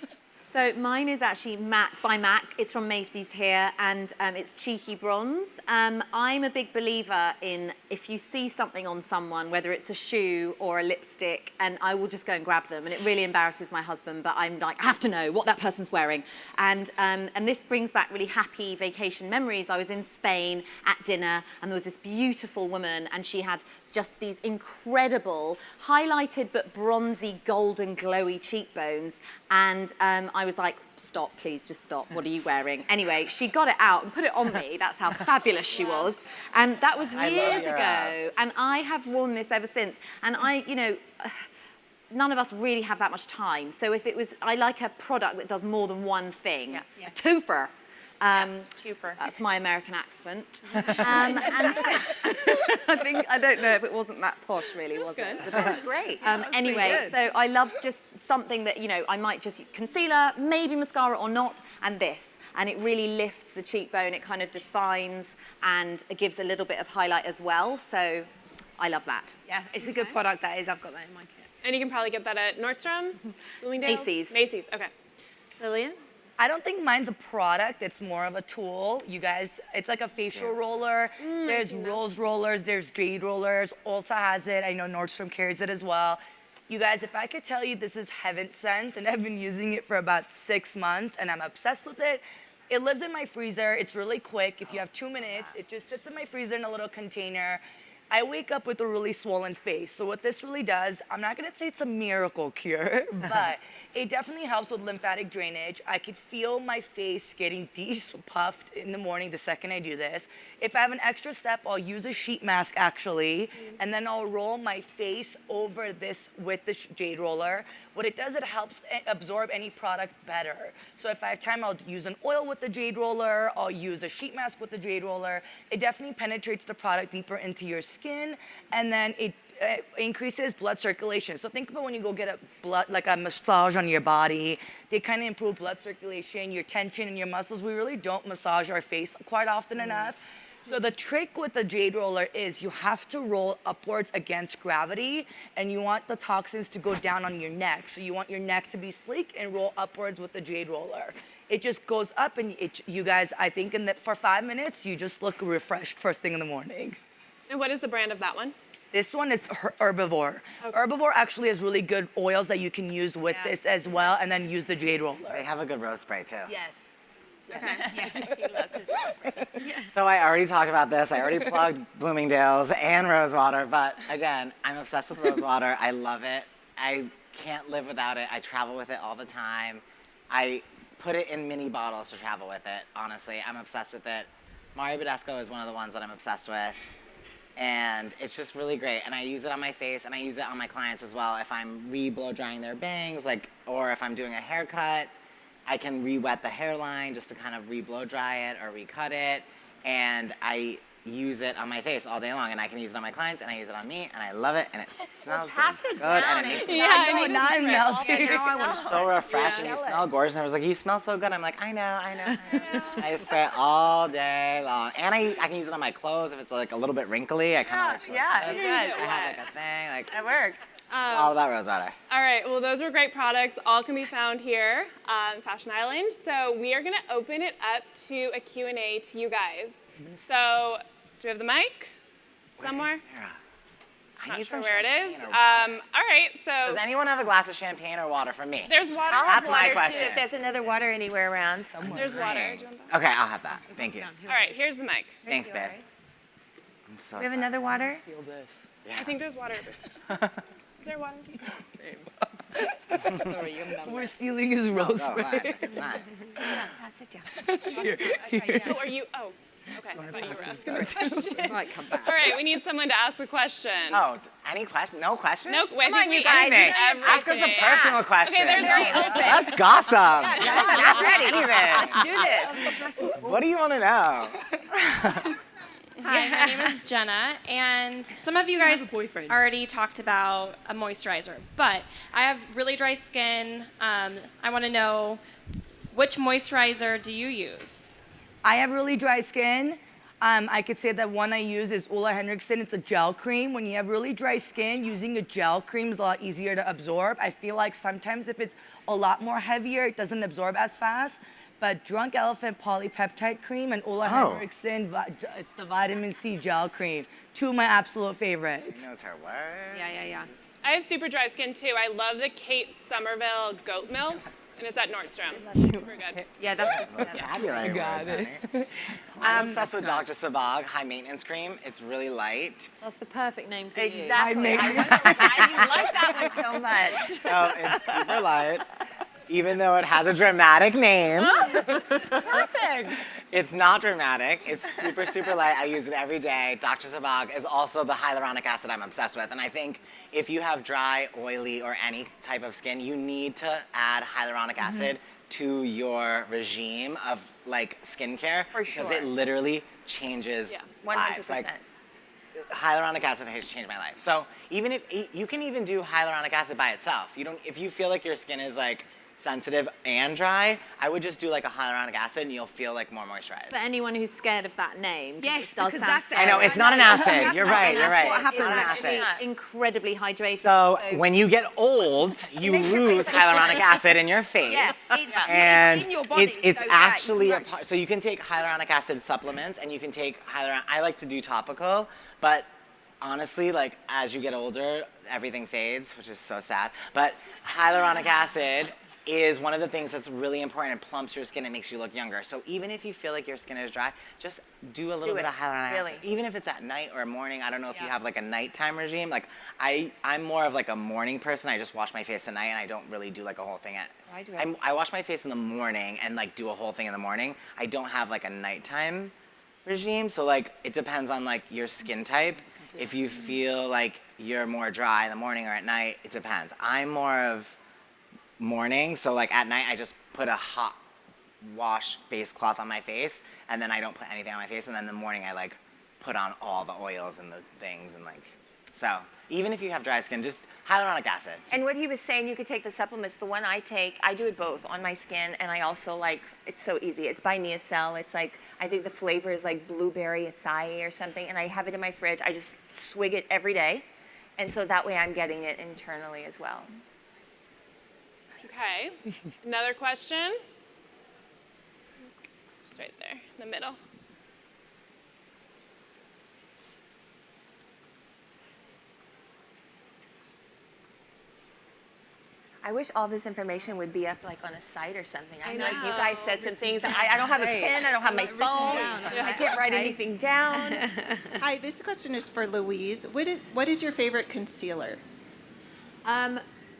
Speaker 4: So mine is actually MAC by MAC. It's from Macy's here, and it's Cheeky Bronze. I'm a big believer in if you see something on someone, whether it's a shoe or a lipstick, and I will just go and grab them. And it really embarrasses my husband, but I'm like, I have to know what that person's wearing. And this brings back really happy vacation memories. I was in Spain at dinner, and there was this beautiful woman, and she had just these incredible, highlighted but bronzy, golden, glowy cheekbones. And I was like, stop, please, just stop. What are you wearing? Anyway, she got it out and put it on me. That's how fabulous she was. And that was years ago. And I have worn this ever since. And none of us really have that much time. So if it was, I like a product that does more than one thing. A twofer.
Speaker 6: Twofer.
Speaker 4: That's my American accent. And so, I don't know if it wasn't that posh really, was it? It was a bit-
Speaker 6: That's great.
Speaker 4: Anyway, so I love just something that, you know, I might just use concealer, maybe mascara or not, and this. And it really lifts the cheekbone, it kind of defines, and it gives a little bit of highlight as well. So I love that.
Speaker 3: Yeah, it's a good product, that is. I've got that in my kit.
Speaker 1: And you can probably get that at Nordstrom, Bloomingdale's?
Speaker 4: Macy's.
Speaker 1: Macy's, okay. Lillian?
Speaker 5: I don't think mine's a product, it's more of a tool. You guys, it's like a facial roller. There's Rose rollers, there's Jade rollers. Ulta has it, I know Nordstrom carries it as well. You guys, if I could tell you this is heaven sent, and I've been using it for about 6 months, and I'm obsessed with it. It lives in my freezer, it's really quick. If you have 2 minutes, it just sits in my freezer in a little container. I wake up with a really swollen face. So what this really does, I'm not gonna say it's a miracle cure, but it definitely helps with lymphatic drainage. I could feel my face getting puffed in the morning the second I do this. If I have an extra step, I'll use a sheet mask actually, and then I'll roll my face over this with the Jade roller. What it does, it helps absorb any product better. So if I have time, I'll use an oil with the Jade roller, I'll use a sheet mask with the Jade roller. It definitely penetrates the product deeper into your skin, and then it increases blood circulation. So think about when you go get a massage on your body, they kind of improve blood circulation, your tension in your muscles. We really don't massage our face quite often enough. So the trick with the Jade roller is you have to roll upwards against gravity, and you want the toxins to go down on your neck. So you want your neck to be sleek and roll upwards with the Jade roller. It just goes up, and you guys, I think for 5 minutes, you just look refreshed first thing in the morning.
Speaker 1: And what is the brand of that one?
Speaker 5: This one is Herbivore. Okay. Herbivore actually has really good oils that you can use with this as well, and then use the Jade roller.
Speaker 2: They have a good rose spray too.
Speaker 5: Yes.
Speaker 2: So I already talked about this. I already plugged Bloomingdale's and Rosewater, but again, I'm obsessed with Rosewater. I love it. I can't live without it. I travel with it all the time. I put it in mini bottles to travel with it, honestly. I'm obsessed with it. Mario Badescu is one of the ones that I'm obsessed with. And it's just really great. And I use it on my face, and I use it on my clients as well. If I'm re-blow drying their bangs, or if I'm doing a haircut, I can re-wet the hairline just to kind of re-blow dry it or recut it. And I use it on my face all day long, and I can use it on my clients, and I use it on me, and I love it, and it smells so good, and it makes
Speaker 5: Now I'm melting.
Speaker 2: It's so refreshing. You smell gorgeous. And I was like, you smell so good. I'm like, I know. I just spray it all day long. And I can use it on my clothes if it's like a little bit wrinkly. I kind of
Speaker 6: It does.
Speaker 2: I have like a thing.
Speaker 6: It works.
Speaker 2: It's all about Rosewater.
Speaker 1: All right, well, those were great products. All can be found here on Fashion Island. So we are going to open it up to a Q&A to you guys. So do we have the mic somewhere?
Speaker 2: I need
Speaker 1: Not sure
Speaker 2: some
Speaker 1: where it is.
Speaker 2: champagne
Speaker 1: All right, so
Speaker 2: Does anyone have a glass of champagne or water for me?
Speaker 1: there's water.
Speaker 2: That's my
Speaker 6: Water,
Speaker 2: question.
Speaker 6: too, if there's another water anywhere around.
Speaker 1: There's water. Do you want that?
Speaker 2: Okay, I'll have that. Thank you.
Speaker 1: All right, here's the mic.
Speaker 2: Thanks, babe. I'm so
Speaker 6: We have
Speaker 2: sorry.
Speaker 6: another water?
Speaker 5: Feel this.
Speaker 1: I think there's water. Is there water?
Speaker 5: We're stealing his rose
Speaker 2: Oh,
Speaker 5: spray.
Speaker 2: fine. It's not.
Speaker 6: Pass it down.
Speaker 1: Oh, are you? Oh, okay. I thought you were asking the question.
Speaker 4: Might come back.
Speaker 1: All right, we need someone to ask the question.
Speaker 2: Oh, any question? No question?
Speaker 1: No, I think we
Speaker 2: Anything. Ask us a personal question.
Speaker 1: Okay, there's
Speaker 2: Let's gossip. Ask me anything.
Speaker 6: Do this.
Speaker 2: What do you want to know?
Speaker 7: Hi, my name is Jenna, and some of you guys already talked about a moisturizer, but I have really dry skin. I want to know, which moisturizer do you use?
Speaker 5: I have really dry skin. I could say that one I use is Ole Henriksen. It's a gel cream. When you have really dry skin, using a gel cream is a lot easier to absorb. I feel like sometimes if it's a lot more heavier, it doesn't absorb as fast. But Drunk Elephant Polypeptide Cream and Ole Henriksen, it's the vitamin C gel cream. Two of my absolute favorites.
Speaker 2: Knows her word.
Speaker 1: Yeah. I have super dry skin too. I love the Kate Somerville goat milk, and it's at Nordstrom. Super good.
Speaker 6: Yeah, that's
Speaker 2: Vocabulary words, honey. I'm obsessed with Dr. Sabag high maintenance cream. It's really light.
Speaker 4: That's the perfect name for you.
Speaker 6: exactly. I wonder why you like that one so much.
Speaker 2: Oh, it's super light. even though it has a dramatic name.
Speaker 6: Perfect.
Speaker 2: It's not dramatic. It's super, super light. I use it every day. Dr. Sabag is also the hyaluronic acid I'm obsessed with. And I think if you have dry, oily, or any type of skin, you need to add hyaluronic acid to your regime of like skincare.
Speaker 6: For
Speaker 2: Because
Speaker 6: sure.
Speaker 2: it literally changes
Speaker 6: 100%.
Speaker 2: lives. Like, hyaluronic acid has changed my life. So even if you can even do hyaluronic acid by itself. If you feel like your skin is like sensitive and dry, I would just do like a hyaluronic acid and you'll feel like more moisturized.
Speaker 4: For anyone who's scared of that name,
Speaker 3: Yes,
Speaker 4: it does
Speaker 3: because
Speaker 4: sound
Speaker 3: that's
Speaker 4: scary.
Speaker 2: I know, it's not an acid. You're right,
Speaker 3: that's
Speaker 2: you're right.
Speaker 3: what
Speaker 2: It's
Speaker 3: happens.
Speaker 2: not an
Speaker 4: It's
Speaker 2: acid.
Speaker 4: actually incredibly hydrating.
Speaker 2: So when you get old, you lose hyaluronic acid in your face.
Speaker 3: Yes,
Speaker 2: And
Speaker 3: it's in your body.
Speaker 2: it's
Speaker 3: so,
Speaker 2: actually
Speaker 3: yeah,
Speaker 2: a part. So you can take hyaluronic acid supplements and you can take I like to do topical, but honestly, like as you get older, everything fades, which is so sad. But hyaluronic acid is one of the things that's really important. It plumps your skin and makes you look younger. So even if you feel like your skin is dry, just do a little bit of hyaluronic acid. Even if it's at night or morning. I don't know if you have like a nighttime regime. Like I'm more of like a morning person. I just wash my face at night and I don't really do like a whole thing I wash my face in the morning and like do a whole thing in the morning. I don't have like a nighttime regime. So like it depends on like your skin type. If you feel like you're more dry in the morning or at night, it depends. I'm more of morning, so like at night I just put a hot wash face cloth on my face and then I don't put anything on my face, and then in the morning I like put on all the oils and the things, and like, so even if you have dry skin, just hyaluronic acid.
Speaker 6: And what he was saying, you could take the supplements. The one I take, I do it both on my skin, and I also like, it's so easy. It's by Neocell. It's like, I think the flavor is like blueberry acai or something, and I have it in my fridge. I just swig it every day, and so that way I'm getting it internally as well.
Speaker 1: Okay. Another question? Just right there in the middle.
Speaker 6: I wish all this information would be up like on a site or something. I know you guys said some things. I don't have a pen. I don't have my phone. I can't write anything down.
Speaker 8: Hi, this question is for Louise. What is your favorite concealer?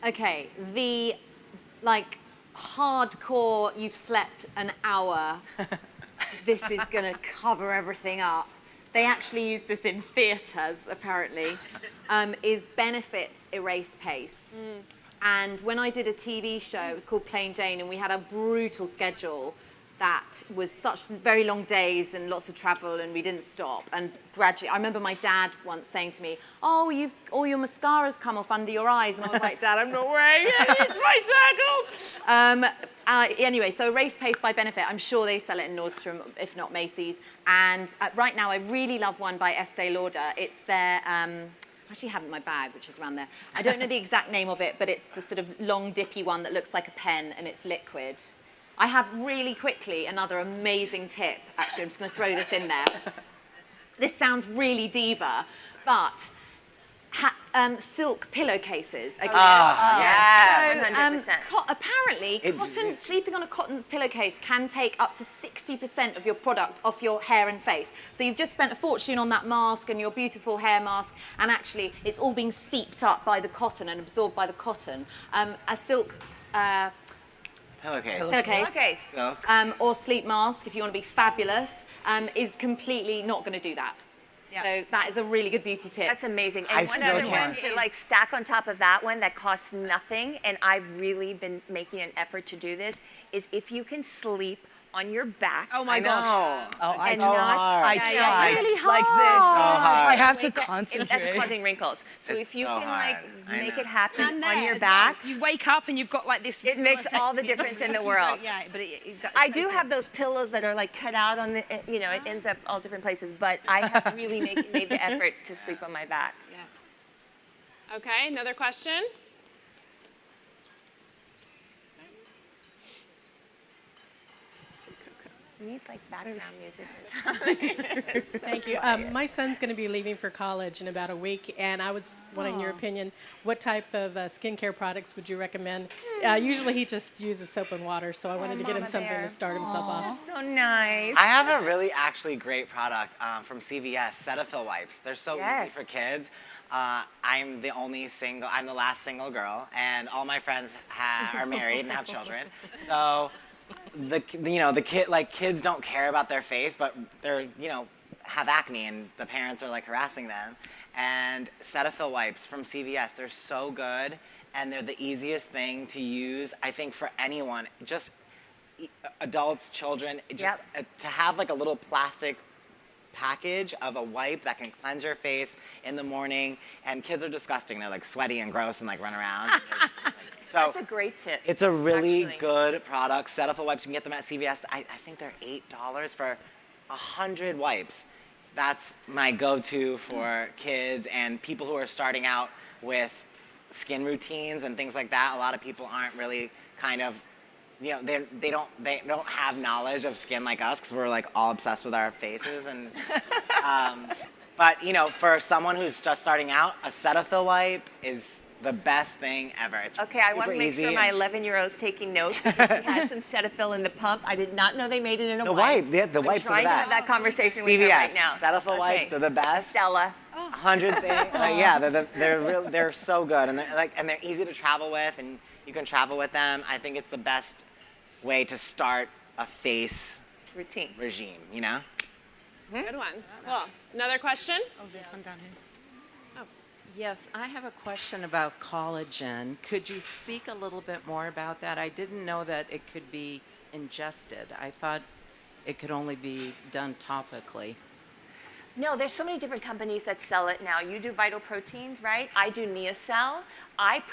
Speaker 4: Okay, the like hardcore, you've slept an hour, this is gonna cover everything up. They actually use this in theatres, apparently, is Benefit's Erase Paste. And when I did a TV show, it was called Plain Jane, and we had a brutal schedule that was such very long days and lots of travel, and we didn't stop. And gradually, I remember my dad once saying to me, "Oh, all your mascara's come off under your eyes," and I was like, "Dad, I'm not wearing it. It's my circles." Anyway, so Erase Paste by Benefit. I'm sure they sell it in Nordstrom, if not Macy's. And right now, I really love one by Estee Lauder. It's their I actually have it in my bag, which is around there. I don't know the exact name of it, but it's the sort of long, dippy one that looks like a pen, and it's liquid. I have really quickly another amazing tip. Actually, I'm just going to throw this in there. This sounds really diva, but silk pillowcases. Again.
Speaker 2: Yes.
Speaker 4: So, apparently, sleeping on a cotton pillowcase can take up to 60% of your product off your hair and face. So you've just spent a fortune on that mask and your beautiful hair mask, and actually it's all being seeped up by the cotton and absorbed by the cotton. A silk pillowcase,
Speaker 2: Silk.
Speaker 4: or sleep mask, if you want to be fabulous, is completely not going to do that.
Speaker 6: Yeah.
Speaker 4: So that is a really good beauty tip.
Speaker 6: That's amazing. And
Speaker 2: I
Speaker 6: one
Speaker 2: still
Speaker 6: other
Speaker 2: can't.
Speaker 6: one to like stack on top of that one that costs nothing, and I've really been making an effort to do this, is if you can sleep on your back.
Speaker 3: Oh my
Speaker 2: I
Speaker 3: gosh.
Speaker 2: know.
Speaker 5: Oh, I
Speaker 2: It's
Speaker 5: know.
Speaker 2: so hard.
Speaker 5: I
Speaker 6: Yeah,
Speaker 5: try.
Speaker 4: it's really
Speaker 5: Like this.
Speaker 2: hard.
Speaker 5: I have to
Speaker 6: That's
Speaker 5: concentrate.
Speaker 6: causing wrinkles. So
Speaker 2: It's
Speaker 6: if you
Speaker 2: so
Speaker 6: can
Speaker 2: hard.
Speaker 6: like
Speaker 2: I
Speaker 6: make
Speaker 2: know.
Speaker 6: it happen
Speaker 3: And there
Speaker 6: on your
Speaker 3: as well.
Speaker 6: back,
Speaker 3: You wake up and you've got like this.
Speaker 6: it makes all the difference in the world.
Speaker 3: Yeah, but
Speaker 6: I do have those pillows that are like cut out on the, you know, it ends up all different places, but I have really made the effort to sleep on my back.
Speaker 1: Okay, another question?
Speaker 6: We need like background music or something.
Speaker 9: Thank you. My son's going to be leaving for college in about a week, and I was wanting your opinion. What type of skincare products would you recommend? Usually he just uses soap and water, so I wanted to get him
Speaker 6: Mama
Speaker 9: something
Speaker 6: bear.
Speaker 9: to start himself off.
Speaker 6: So nice.
Speaker 2: I have a really actually great product from CVS, Cetaphil wipes. They're so easy
Speaker 6: Yes.
Speaker 2: for kids. I'm the last single girl, and all my friends are married and have children. So kids don't care about their face, but they're, have acne, and the parents are like harassing them. And Cetaphil wipes from CVS, they're so good, and they're the easiest thing to use, I think, for anyone, just adults, children, just to have like a little plastic package of a wipe that can cleanse your face in the morning. And kids are disgusting. They're like sweaty and gross and like run around. So
Speaker 6: That's a great tip.
Speaker 2: it's a really good product. Cetaphil wipes, you can get them at CVS. I think they're $8 for 100 wipes. That's my go-to for kids and people who are starting out with skin routines and things like that. A lot of people aren't really kind of, they don't have knowledge of skin like us because we're like all obsessed with our faces. And but for someone who's just starting out, a Cetaphil wipe is the best thing ever. It's
Speaker 6: Okay, I want to make sure my
Speaker 2: and
Speaker 6: 11-year-old's taking notes because he has some Cetaphil in the pump. I did not know they made it in a
Speaker 2: the
Speaker 6: wipe.
Speaker 2: wipe, the wipes are the
Speaker 6: Trying to have
Speaker 2: best.
Speaker 6: that conversation with her
Speaker 2: CVS,
Speaker 6: right now.
Speaker 2: Cetaphil wipes are the best.
Speaker 6: Stella.
Speaker 2: 100 things. They're so good, and they're easy to travel with, and you can travel with them. I think it's the best way to start a face
Speaker 6: Routine.
Speaker 2: regime.
Speaker 1: Good one. Cool. Another question?
Speaker 3: There's one down here.
Speaker 10: Yes, I have a question about collagen. Could you speak a little bit more about that? I didn't know that it could be ingested. I thought it could only be done topically.
Speaker 6: No, there's so many different companies that sell it now. You do Vital Proteins, right? I do Neocell.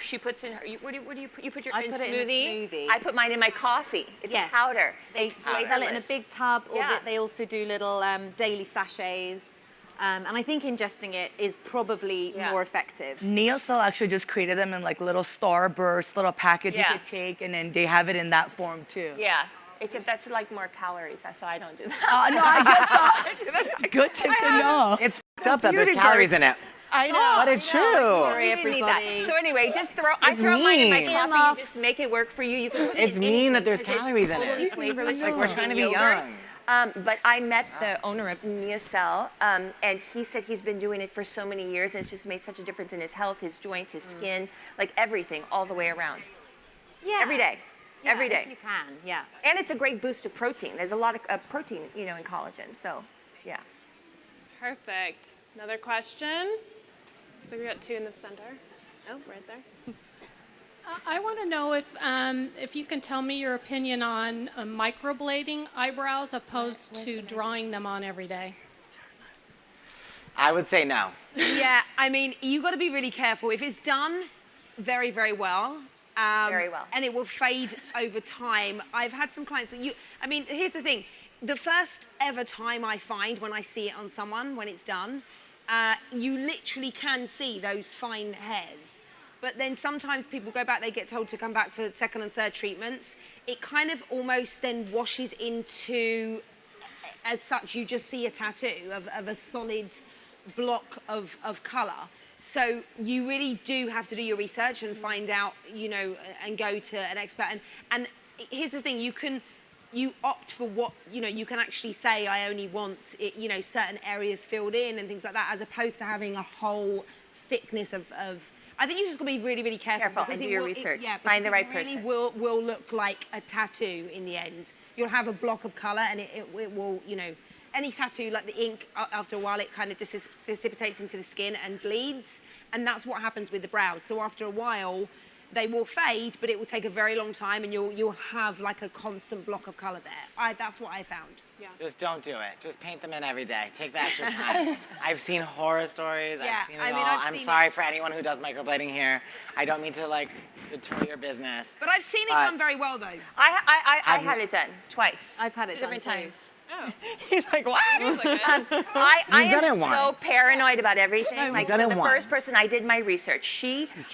Speaker 6: She puts in her. What do you put? You put your
Speaker 4: I
Speaker 6: in
Speaker 4: put it in a smoothie.
Speaker 6: I put mine in my coffee. It's
Speaker 4: Yes.
Speaker 6: a powder.
Speaker 4: They
Speaker 6: It's
Speaker 4: sell it in a
Speaker 6: flavorless.
Speaker 4: big tub, or
Speaker 6: Yeah.
Speaker 4: they also do little daily sachets. And I think ingesting it is probably more effective.
Speaker 5: Neocell actually just created them in like little Starburst, little packets
Speaker 6: Yeah.
Speaker 5: you could take, and then they have it in that form too.
Speaker 6: Yeah. Except that's like more calories, so I don't do that.
Speaker 5: No, I guess good tip to know.
Speaker 2: It's f***ed up that there's
Speaker 6: Beauty
Speaker 2: calories
Speaker 6: perks.
Speaker 2: in it.
Speaker 6: I know.
Speaker 2: But it's true.
Speaker 4: Sorry,
Speaker 6: You didn't need that.
Speaker 4: everybody.
Speaker 6: So anyway, I throw mine in my
Speaker 2: mean.
Speaker 6: coffee.
Speaker 4: Enough.
Speaker 6: You just make it work for you. You can put
Speaker 2: It's
Speaker 6: it in
Speaker 2: mean
Speaker 6: anything
Speaker 2: that there's
Speaker 6: because
Speaker 2: calories in
Speaker 6: it's totally
Speaker 2: it.
Speaker 6: flavorless.
Speaker 2: Like we're trying to be
Speaker 6: yogurt.
Speaker 2: young.
Speaker 6: But I met the owner of Neocell, and he said he's been doing it for so many years, and it's just made such a difference in his health, his joints, his skin, like everything, all the way around.
Speaker 4: Yeah.
Speaker 6: Every day.
Speaker 4: Yeah,
Speaker 6: Every day.
Speaker 4: If you can, yeah.
Speaker 6: And it's a great boost of protein. There's a lot of protein, in collagen. So, yeah.
Speaker 1: Perfect. Another question? So we got two in the center. Oh, right there.
Speaker 11: I want to know if you can tell me your opinion on microblading eyebrows opposed to drawing them on every day.
Speaker 2: I would say no.
Speaker 3: Yeah, I mean, you got to be really careful. If it's done very, very well,
Speaker 6: Very well.
Speaker 3: and it will fade over time. I've had some clients that here's the thing. The first ever time I find when I see it on someone, when it's done, you literally can see those fine hairs. But then sometimes people go back, they get told to come back for second and third treatments. It kind of almost then washes into, as such, you just see a tattoo of a solid block of colour. So you really do have to do your research and find out, and go to an expert. And here's the thing, you opt for what, you can actually say, I only want it, certain areas filled in and things like that, as opposed to having a whole thickness of I think you just got to be really, really careful.
Speaker 6: And
Speaker 3: because
Speaker 6: do
Speaker 3: it
Speaker 6: your
Speaker 3: will-
Speaker 6: research.
Speaker 3: because
Speaker 6: Find the right
Speaker 3: it really
Speaker 6: person.
Speaker 3: will look like a tattoo in the end. You'll have a block of colour and it will, any tattoo, like the ink, after a while, it kind of dissipates into the skin and bleeds. And that's what happens with the brows. So after a while, they will fade, but it will take a very long time and you'll have like a constant block of colour there. That's what I found.
Speaker 1: Yeah.
Speaker 2: Just don't do it. Just paint them in every day. Take the extra time. I've seen horror stories.
Speaker 3: Yeah,
Speaker 2: I've seen it
Speaker 3: I mean,
Speaker 2: all.
Speaker 3: I've
Speaker 2: I'm
Speaker 3: seen
Speaker 2: sorry
Speaker 3: it.
Speaker 2: for anyone who does microblading here. I don't mean to detour your business.
Speaker 3: But I've seen it done very well though.
Speaker 6: I had it done twice.
Speaker 4: I've had it
Speaker 6: Two
Speaker 4: done
Speaker 6: different
Speaker 4: too.
Speaker 6: times.
Speaker 1: Oh.
Speaker 6: He's like, what? I
Speaker 2: You've done
Speaker 6: am
Speaker 2: it once.
Speaker 6: so paranoid about everything. Like,
Speaker 2: done
Speaker 6: so
Speaker 2: it
Speaker 6: the
Speaker 2: once.
Speaker 6: first person I did my research,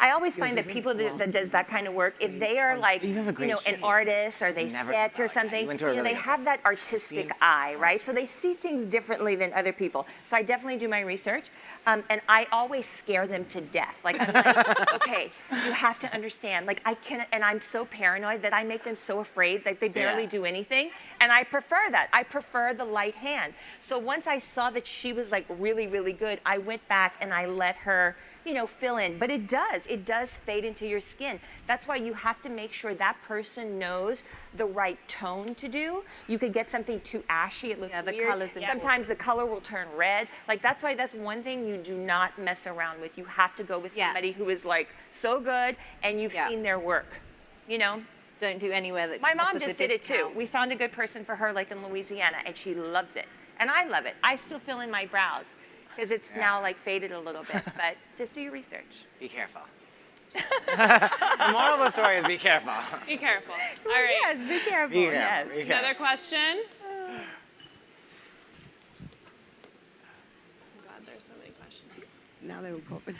Speaker 6: I always find that people that does that kind of work, if they are like,
Speaker 2: You have a great
Speaker 6: an
Speaker 2: shade.
Speaker 6: artist or they
Speaker 2: Never-
Speaker 6: sketch or something,
Speaker 2: You went to a really
Speaker 6: they
Speaker 2: good
Speaker 6: have that artistic eye, right? So they see things differently than other people. So I definitely do my research, and I always scare them to death. Like, I'm like, okay, you have to understand. Like, I can't, and I'm so paranoid that I make them so afraid that they barely
Speaker 2: Yeah.
Speaker 6: do anything. And I prefer that. I prefer the light hand. So once I saw that she was like really, really good, I went back and I let her fill in. But it does fade into your skin. That's why you have to make sure that person knows the right tone to do. You could get something too ashy, it looks
Speaker 4: Yeah, the
Speaker 6: weird.
Speaker 4: color's important.
Speaker 6: Sometimes the color will turn red. Like that's one thing you do not mess around with. You have to go with somebody who is like so good and you've seen their work,
Speaker 4: Don't do anywhere that
Speaker 6: My mom
Speaker 4: offers a
Speaker 6: just did it too.
Speaker 4: discount.
Speaker 6: We found a good person for her like in Louisiana and she loves it. And I love it. I still fill in my brows because it's now like faded a little bit, but just do your research.
Speaker 2: Be careful. The moral of the story is be careful.
Speaker 1: Be careful. All right.
Speaker 6: Yes, be careful.
Speaker 2: Be
Speaker 6: Yes.
Speaker 2: careful. Be careful.
Speaker 1: Another question? God, there's so many questions.
Speaker 3: Now they're all popping.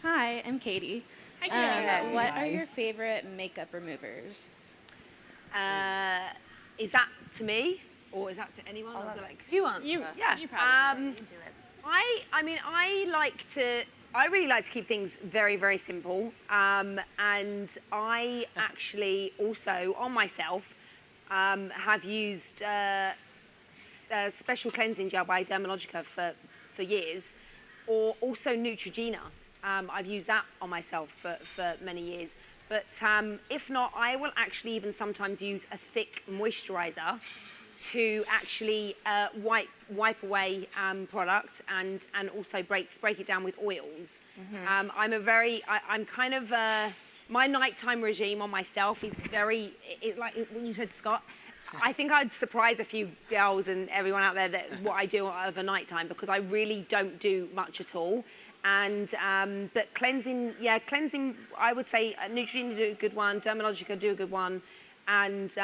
Speaker 12: Hi, I'm Katie.
Speaker 1: Hi, Katie.
Speaker 12: What are your favorite makeup removers?
Speaker 3: Is that to me or is that to anyone? Or is it like
Speaker 4: You answer.
Speaker 3: yeah.
Speaker 1: You probably
Speaker 3: I really like to keep things very, very simple. And I actually also, on myself, have used special cleansing gel by Dermalogica for years, or also Neutrogena. I've used that on myself for many years. But if not, I will actually even sometimes use a thick moisturizer to actually wipe away products and also break it down with oils. I'm kind of my nighttime regime on myself is very like what you said, Scott. I think I'd surprise a few girls and everyone out there that what I do over nighttime, because I really don't do much at all. And but cleansing, I would say Neutrogena do a good one, Dermalogica do a good one, and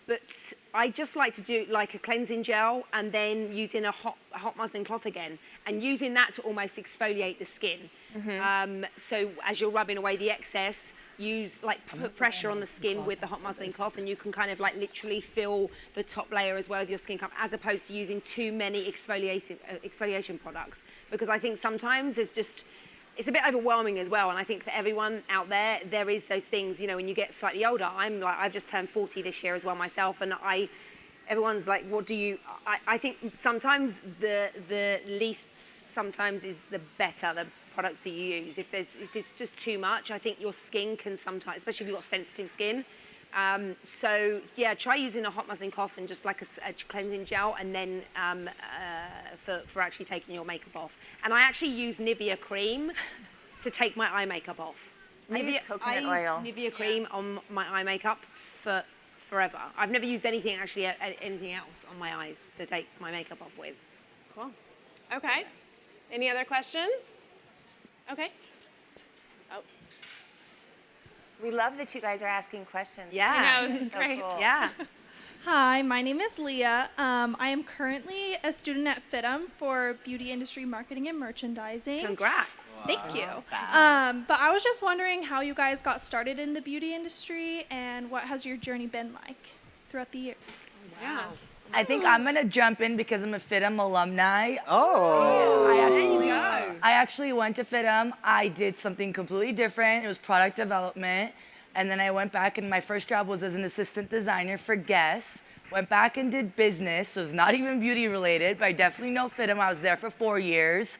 Speaker 3: but I just like to do like a cleansing gel and then using a hot muslin cloth again and using that to almost exfoliate the skin. So as you're rubbing away the excess, put pressure on the skin with the hot muslin cloth, and you can kind of like literally fill the top layer as well of your skin cup, as opposed to using too many exfoliation products. Because I think sometimes it's a bit overwhelming as well. And I think for everyone out there, there is those things, when you get slightly older. I've just turned 40 this year as well myself, and everyone's like, what do you, I think sometimes the least sometimes is the better, the products that you use. If it's just too much, I think your skin can sometimes, especially if you've got sensitive skin. So yeah, try using a hot muslin cloth and just like a cleansing gel, and then for actually taking your makeup off. And I actually use Nivea cream to take my eye makeup off.
Speaker 6: I use coconut oil.
Speaker 3: Nivea cream on my eye makeup for forever. I've never used anything else on my eyes to take my makeup off with.
Speaker 1: Cool. Okay. Any other questions? Okay. Oh.
Speaker 6: We love that you guys are asking questions.
Speaker 3: Yeah.
Speaker 1: I know, this is
Speaker 6: So
Speaker 1: great.
Speaker 6: cool.
Speaker 3: Yeah.
Speaker 12: Hi, my name is Leah. I am currently a student at FITM for Beauty Industry Marketing and Merchandising.
Speaker 3: Congrats.
Speaker 12: Thank you. But I was just wondering how you guys got started in the beauty industry and what has your journey been like throughout the years?
Speaker 1: Yeah.
Speaker 5: I think I'm gonna jump in because I'm a FITM alumni.
Speaker 2: Oh.
Speaker 5: I actually went to FITM. I did something completely different. It was product development. And then I went back, and my first job was as an assistant designer for Guess. Went back and did business, so it's not even beauty related, but I definitely know FITM. I was there for 4 years.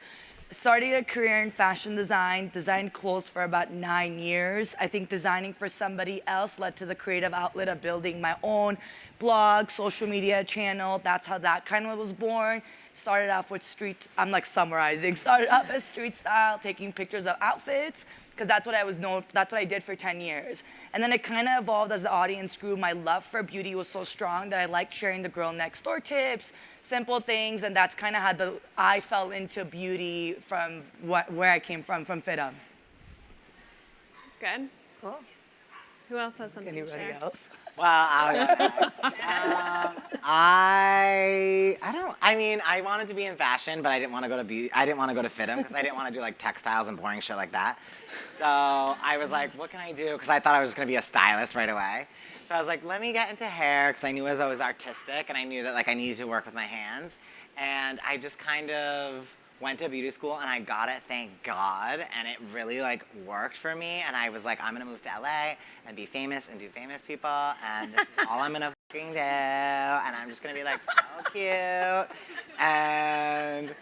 Speaker 5: Started a career in fashion design, designed clothes for about 9 years. I think designing for somebody else led to the creative outlet of building my own blog, social media channel. That's how that kind of was born. Started off with I'm like summarizing. Started off as street style, taking pictures of outfits, because that's what I was known for. That's what I did for 10 years. And then it kind of evolved as the audience grew. My love for beauty was so strong that I liked sharing the girl next door tips, simple things, and that's kind of how I fell into beauty from where I came from FITM.
Speaker 1: That's good.
Speaker 3: Cool.
Speaker 1: Who else has something to
Speaker 5: Anybody
Speaker 1: share?
Speaker 5: else?
Speaker 2: Well, I wanted to be in fashion, but I didn't want to go to beauty. I didn't want to go to FITM because I didn't want to do like textiles and boring shit like that. So I was like, what can I do? Because I thought I was going to be a stylist right away. So I was like, let me get into hair, because I knew as I was artistic and I knew that like I needed to work with my hands. And I just kind of went to beauty school and I got it, thank God, and it really like worked for me. And I was like, I'm gonna move to LA and be famous and do famous people, and this is all I'm gonna fucking do, and I'm just gonna be like so cute. And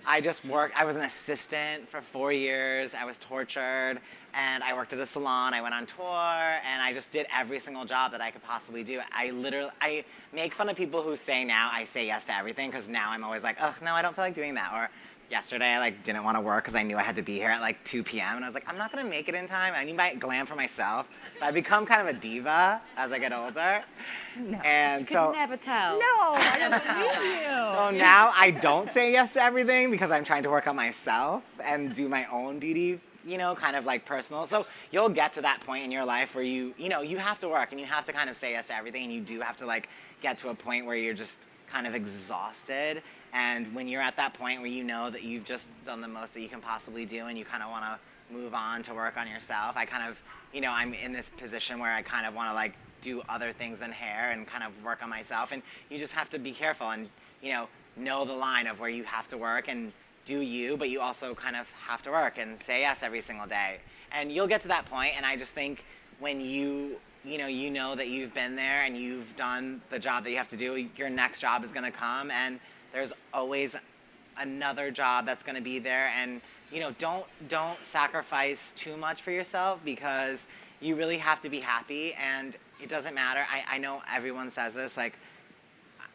Speaker 2: I just worked, I was an assistant for 4 years. I was tortured, and I worked at a salon. I went on tour, and I just did every single job that I could possibly do. I make fun of people who say now I say yes to everything, because now I'm always like, oh, no, I don't feel like doing that. Or yesterday, I didn't want to work because I knew I had to be here at 2 p.m. And I was like, I'm not going to make it in time. I need my glam for myself. But I become kind of a diva as I get older.
Speaker 4: No.
Speaker 2: And
Speaker 4: You
Speaker 2: so
Speaker 4: could never tell.
Speaker 6: No, I don't believe you.
Speaker 2: so now I don't say yes to everything because I'm trying to work on myself and do my own beauty, kind of personal. So you'll get to that point in your life where you have to work and you have to kind of say yes to everything, and you do have to get to a point where you're just kind of exhausted. And when you're at that point where you know that you've just done the most that you can possibly do and you kind of want to move on to work on yourself, I kind of, I'm in this position where I kind of want to do other things than hair and kind of work on myself. And you just have to be careful and, know the line of where you have to work and do you, but you also kind of have to work and say yes every single day. And you'll get to that point, and I just think when you know that you've been there and you've done the job that you have to do, your next job is going to come, and there's always another job that's going to be there. And don't sacrifice too much for yourself, because you really have to be happy. And it doesn't matter. I know everyone says this,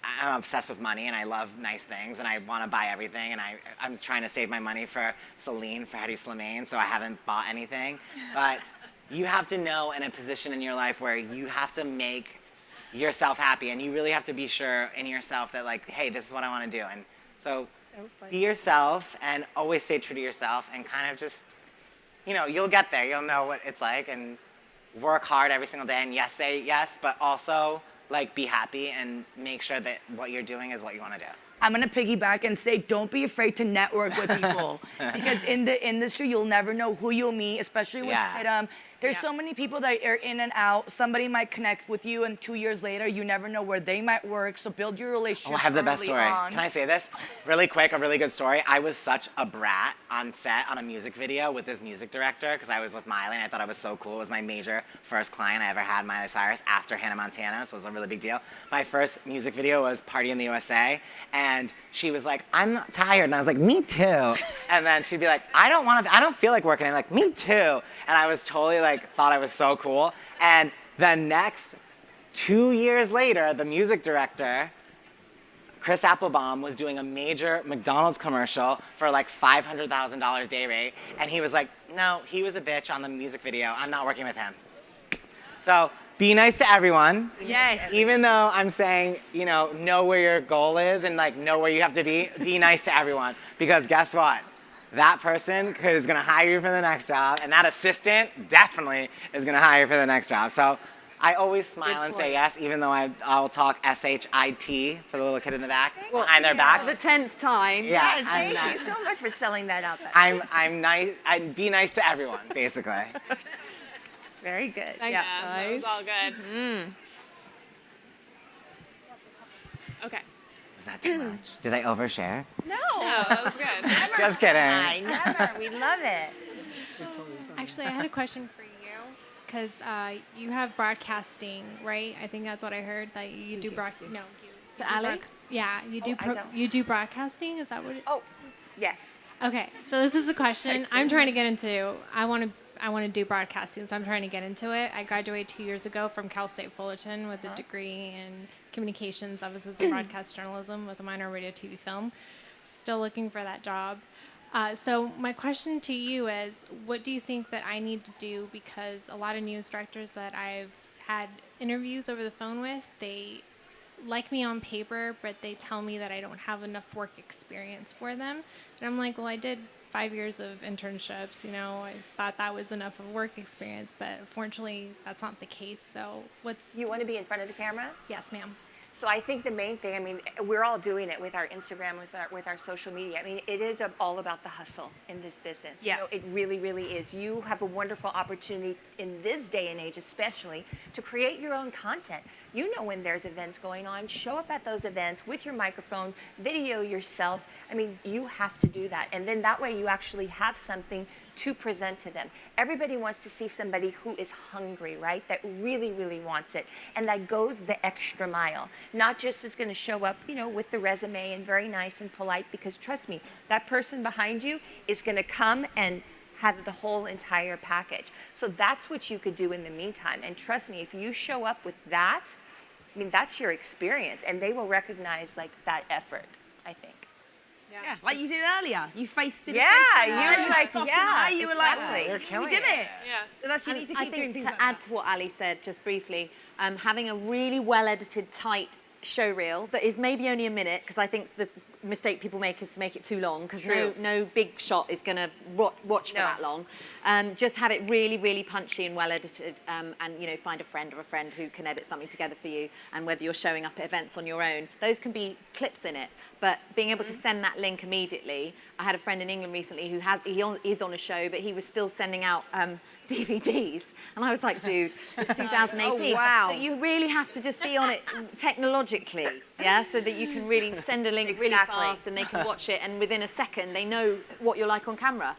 Speaker 2: I'm obsessed with money and I love nice things and I want to buy everything, and I'm trying to save my money for Celine, for Hedi Slimane, so I haven't bought anything. But you have to know in a position in your life where you have to make yourself happy, and you really have to be sure in yourself that hey, this is what I want to do. And so be yourself and always stay true to yourself, and kind of just, you'll get there. You'll know what it's like, and work hard every single day, and yes, say yes, but also be happy and make sure that what you're doing is what you want to do.
Speaker 5: I'm gonna piggyback and say, don't be afraid to network with people, because in the industry, you'll never know who you'll meet, especially with FITM. There's so many people that are in and out. Somebody might connect with you, and 2 years later, you never know where they might work. So build your relationship.
Speaker 2: Oh, I have the best story.
Speaker 5: On.
Speaker 2: Can I say this really quick? A really good story. I was such a brat on set on a music video with this music director, because I was with Miley and I thought I was so cool. It was my major first client I ever had, Miley Cyrus, after Hannah Montana, so it was a really big deal. My first music video was Party in the USA, and she was like, I'm not tired. And I was like, me too. And then she'd be like, I don't feel like working. And I'm like, me too. And I was totally thought I was so cool. And the next 2 years later, the music director, Chris Applebaum, was doing a major McDonald's commercial for $500,000 day rate. And he was like, no, he was a bitch on the music video. I'm not working with him. So be nice to everyone.
Speaker 6: Yes.
Speaker 2: Even though I'm saying, know where your goal is and know where you have to be nice to everyone. Because guess what? That person is going to hire you for the next job, and that assistant definitely is going to hire you for the next job. So I always smile and say yes, even though I'll talk S-H-I-T for the little kid in the back, behind their backs.
Speaker 4: For the 10th time.
Speaker 2: Yeah,
Speaker 6: Yes, thank you so much for selling that up.
Speaker 2: I'm nice. I'd be nice to everyone, basically.
Speaker 6: Very good.
Speaker 1: Thanks, that was all good. Okay.
Speaker 2: Is that too much? Did I overshare?
Speaker 1: No, that was good.
Speaker 2: Just kidding.
Speaker 6: I never. We love it.
Speaker 11: Actually, I had a question for you, because you have broadcasting, right? I think that's what I heard, that you do No.
Speaker 4: To Ali?
Speaker 11: Yeah, you do.
Speaker 6: I don't.
Speaker 11: You do broadcasting. Is that what?
Speaker 6: Oh, yes.
Speaker 11: Okay, so this is a question I'm trying to get into. I want to do broadcasting, so I'm trying to get into it. I graduated 2 years ago from Cal State Fullerton with a degree in communications, emphasis in broadcast journalism with a minor in radio, TV, film. Still looking for that job. So my question to you is, what do you think that I need to do? Because a lot of news directors that I've had interviews over the phone with, they like me on paper, but they tell me that I don't have enough work experience for them. And I'm like, well, I did 5 years of internships, I thought that was enough of work experience, but fortunately that's not the case. So
Speaker 6: You want to be in front of the camera?
Speaker 11: Yes, ma'am.
Speaker 6: So I think the main thing, we're all doing it with our Instagram, with our social media. It is all about the hustle in this business.
Speaker 11: Yeah.
Speaker 6: It really, really is. You have a wonderful opportunity in this day and age, especially, to create your own content. You know when there's events going on, show up at those events with your microphone, video yourself. You have to do that. And then that way you actually have something to present to them. Everybody wants to see somebody who is hungry, right? That really, really wants it, and that goes the extra mile. Not just is going to show up, you know, with the resume and very nice and polite, because trust me, that person behind you is going to come and have the whole entire package. So that's what you could do in the meantime. And trust me, if you show up with that, I mean, that's your experience, and they will recognize like that effort, I think.
Speaker 3: Yeah, like you did earlier. You faced it.
Speaker 6: Yeah, you were like, yeah,
Speaker 3: you were
Speaker 6: exactly.
Speaker 3: like,
Speaker 2: You're
Speaker 3: you did it.
Speaker 1: Yeah.
Speaker 3: So that's you need to
Speaker 4: I
Speaker 3: keep doing
Speaker 4: think
Speaker 3: things
Speaker 4: to
Speaker 3: like
Speaker 4: add
Speaker 3: that.
Speaker 4: to what Ali said, just briefly, having a really well-edited, tight show reel that is maybe only a minute, because I think the mistake people make is to make it too long, because no big shot is going to watch for that long. Just have it really, really punchy and well edited, and you know, find a friend or a friend who can edit something together for you. And whether you're showing up at events on your own, those can be clips in it. But being able to send that link immediately. I had a friend in England recently who is on a show, but he was still sending out DVDs, and I was like, dude, it's 2018.
Speaker 3: Oh, wow.
Speaker 4: So you really have to just be on it technologically, yeah, so that you can really send a link really fast and they can watch it, and within a second they know what you're like on camera.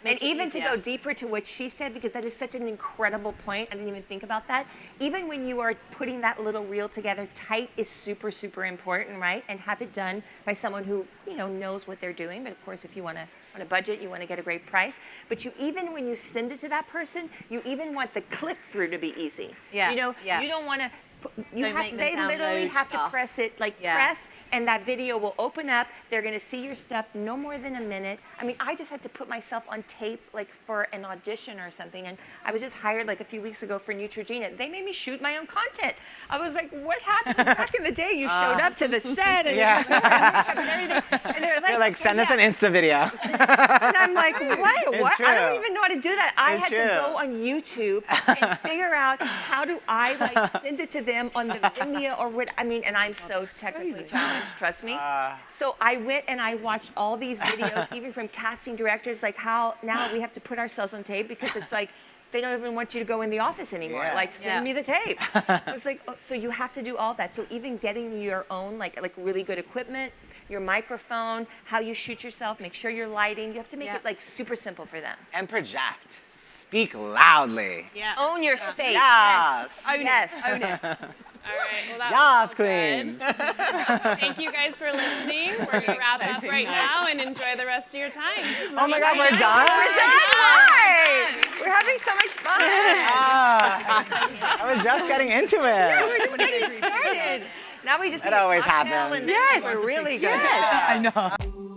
Speaker 6: And even to go deeper to what she said, because that is such an incredible point. I didn't even think about that. Even when you are putting that little reel together, tight is super, super important, right? And have it done by someone who, you know, knows what they're doing. But of course, if you want to, on a budget, you want to get a great price. But you, even when you send it to that person, you even want the click through to be easy.
Speaker 4: Yeah.
Speaker 6: You know,
Speaker 4: Yeah.
Speaker 6: you don't want to.
Speaker 4: Don't make them
Speaker 6: They literally
Speaker 4: download
Speaker 6: have to
Speaker 4: stuff.
Speaker 6: press it, like
Speaker 4: Yeah.
Speaker 6: press, and that video will open up. They're going to see your stuff no more than a minute. I mean, I just had to put myself on tape, like for an audition or something. And I was just hired like a few weeks ago for Neutrogena. They made me shoot my own content. I was like, what happened back in the day? You showed up to the set and, and everything. And they're
Speaker 2: like, send us an Insta video.
Speaker 6: And I'm like, what?
Speaker 2: It's
Speaker 6: What?
Speaker 2: true.
Speaker 6: I don't even know how to do that. I
Speaker 2: It's
Speaker 6: had to
Speaker 2: true.
Speaker 6: go on YouTube and figure out how do I like send it to them on the Vimeo or what. I mean, and I'm so technically challenged, trust me. So I went and I watched all these videos, even from casting directors, like how now we have to put ourselves on tape, because it's like they don't even want you to go in the office anymore.
Speaker 2: Yeah.
Speaker 6: Like, send me the tape. It's like, oh, so you have to do all that. So even getting your own like really good equipment, your microphone, how you shoot yourself, make sure you're lighting. You have to make it like super simple for them.
Speaker 2: And project. Speak loudly.
Speaker 3: Yeah.
Speaker 6: Own your space.
Speaker 2: Yes.
Speaker 6: Own it. Own it.
Speaker 1: All right. Well, that
Speaker 2: Yes,
Speaker 1: was
Speaker 2: queens.
Speaker 1: good. Thank you guys for listening. We're going to wrap up right now and enjoy the rest of your time.
Speaker 2: Oh my God, we're done?
Speaker 6: We're done. Why? We're having so much fun.
Speaker 2: I was just getting into it.
Speaker 6: We're just getting started. Now we just
Speaker 2: It
Speaker 6: need a
Speaker 2: always
Speaker 6: cocktail
Speaker 2: happens.
Speaker 6: and then we're really good.
Speaker 5: I know.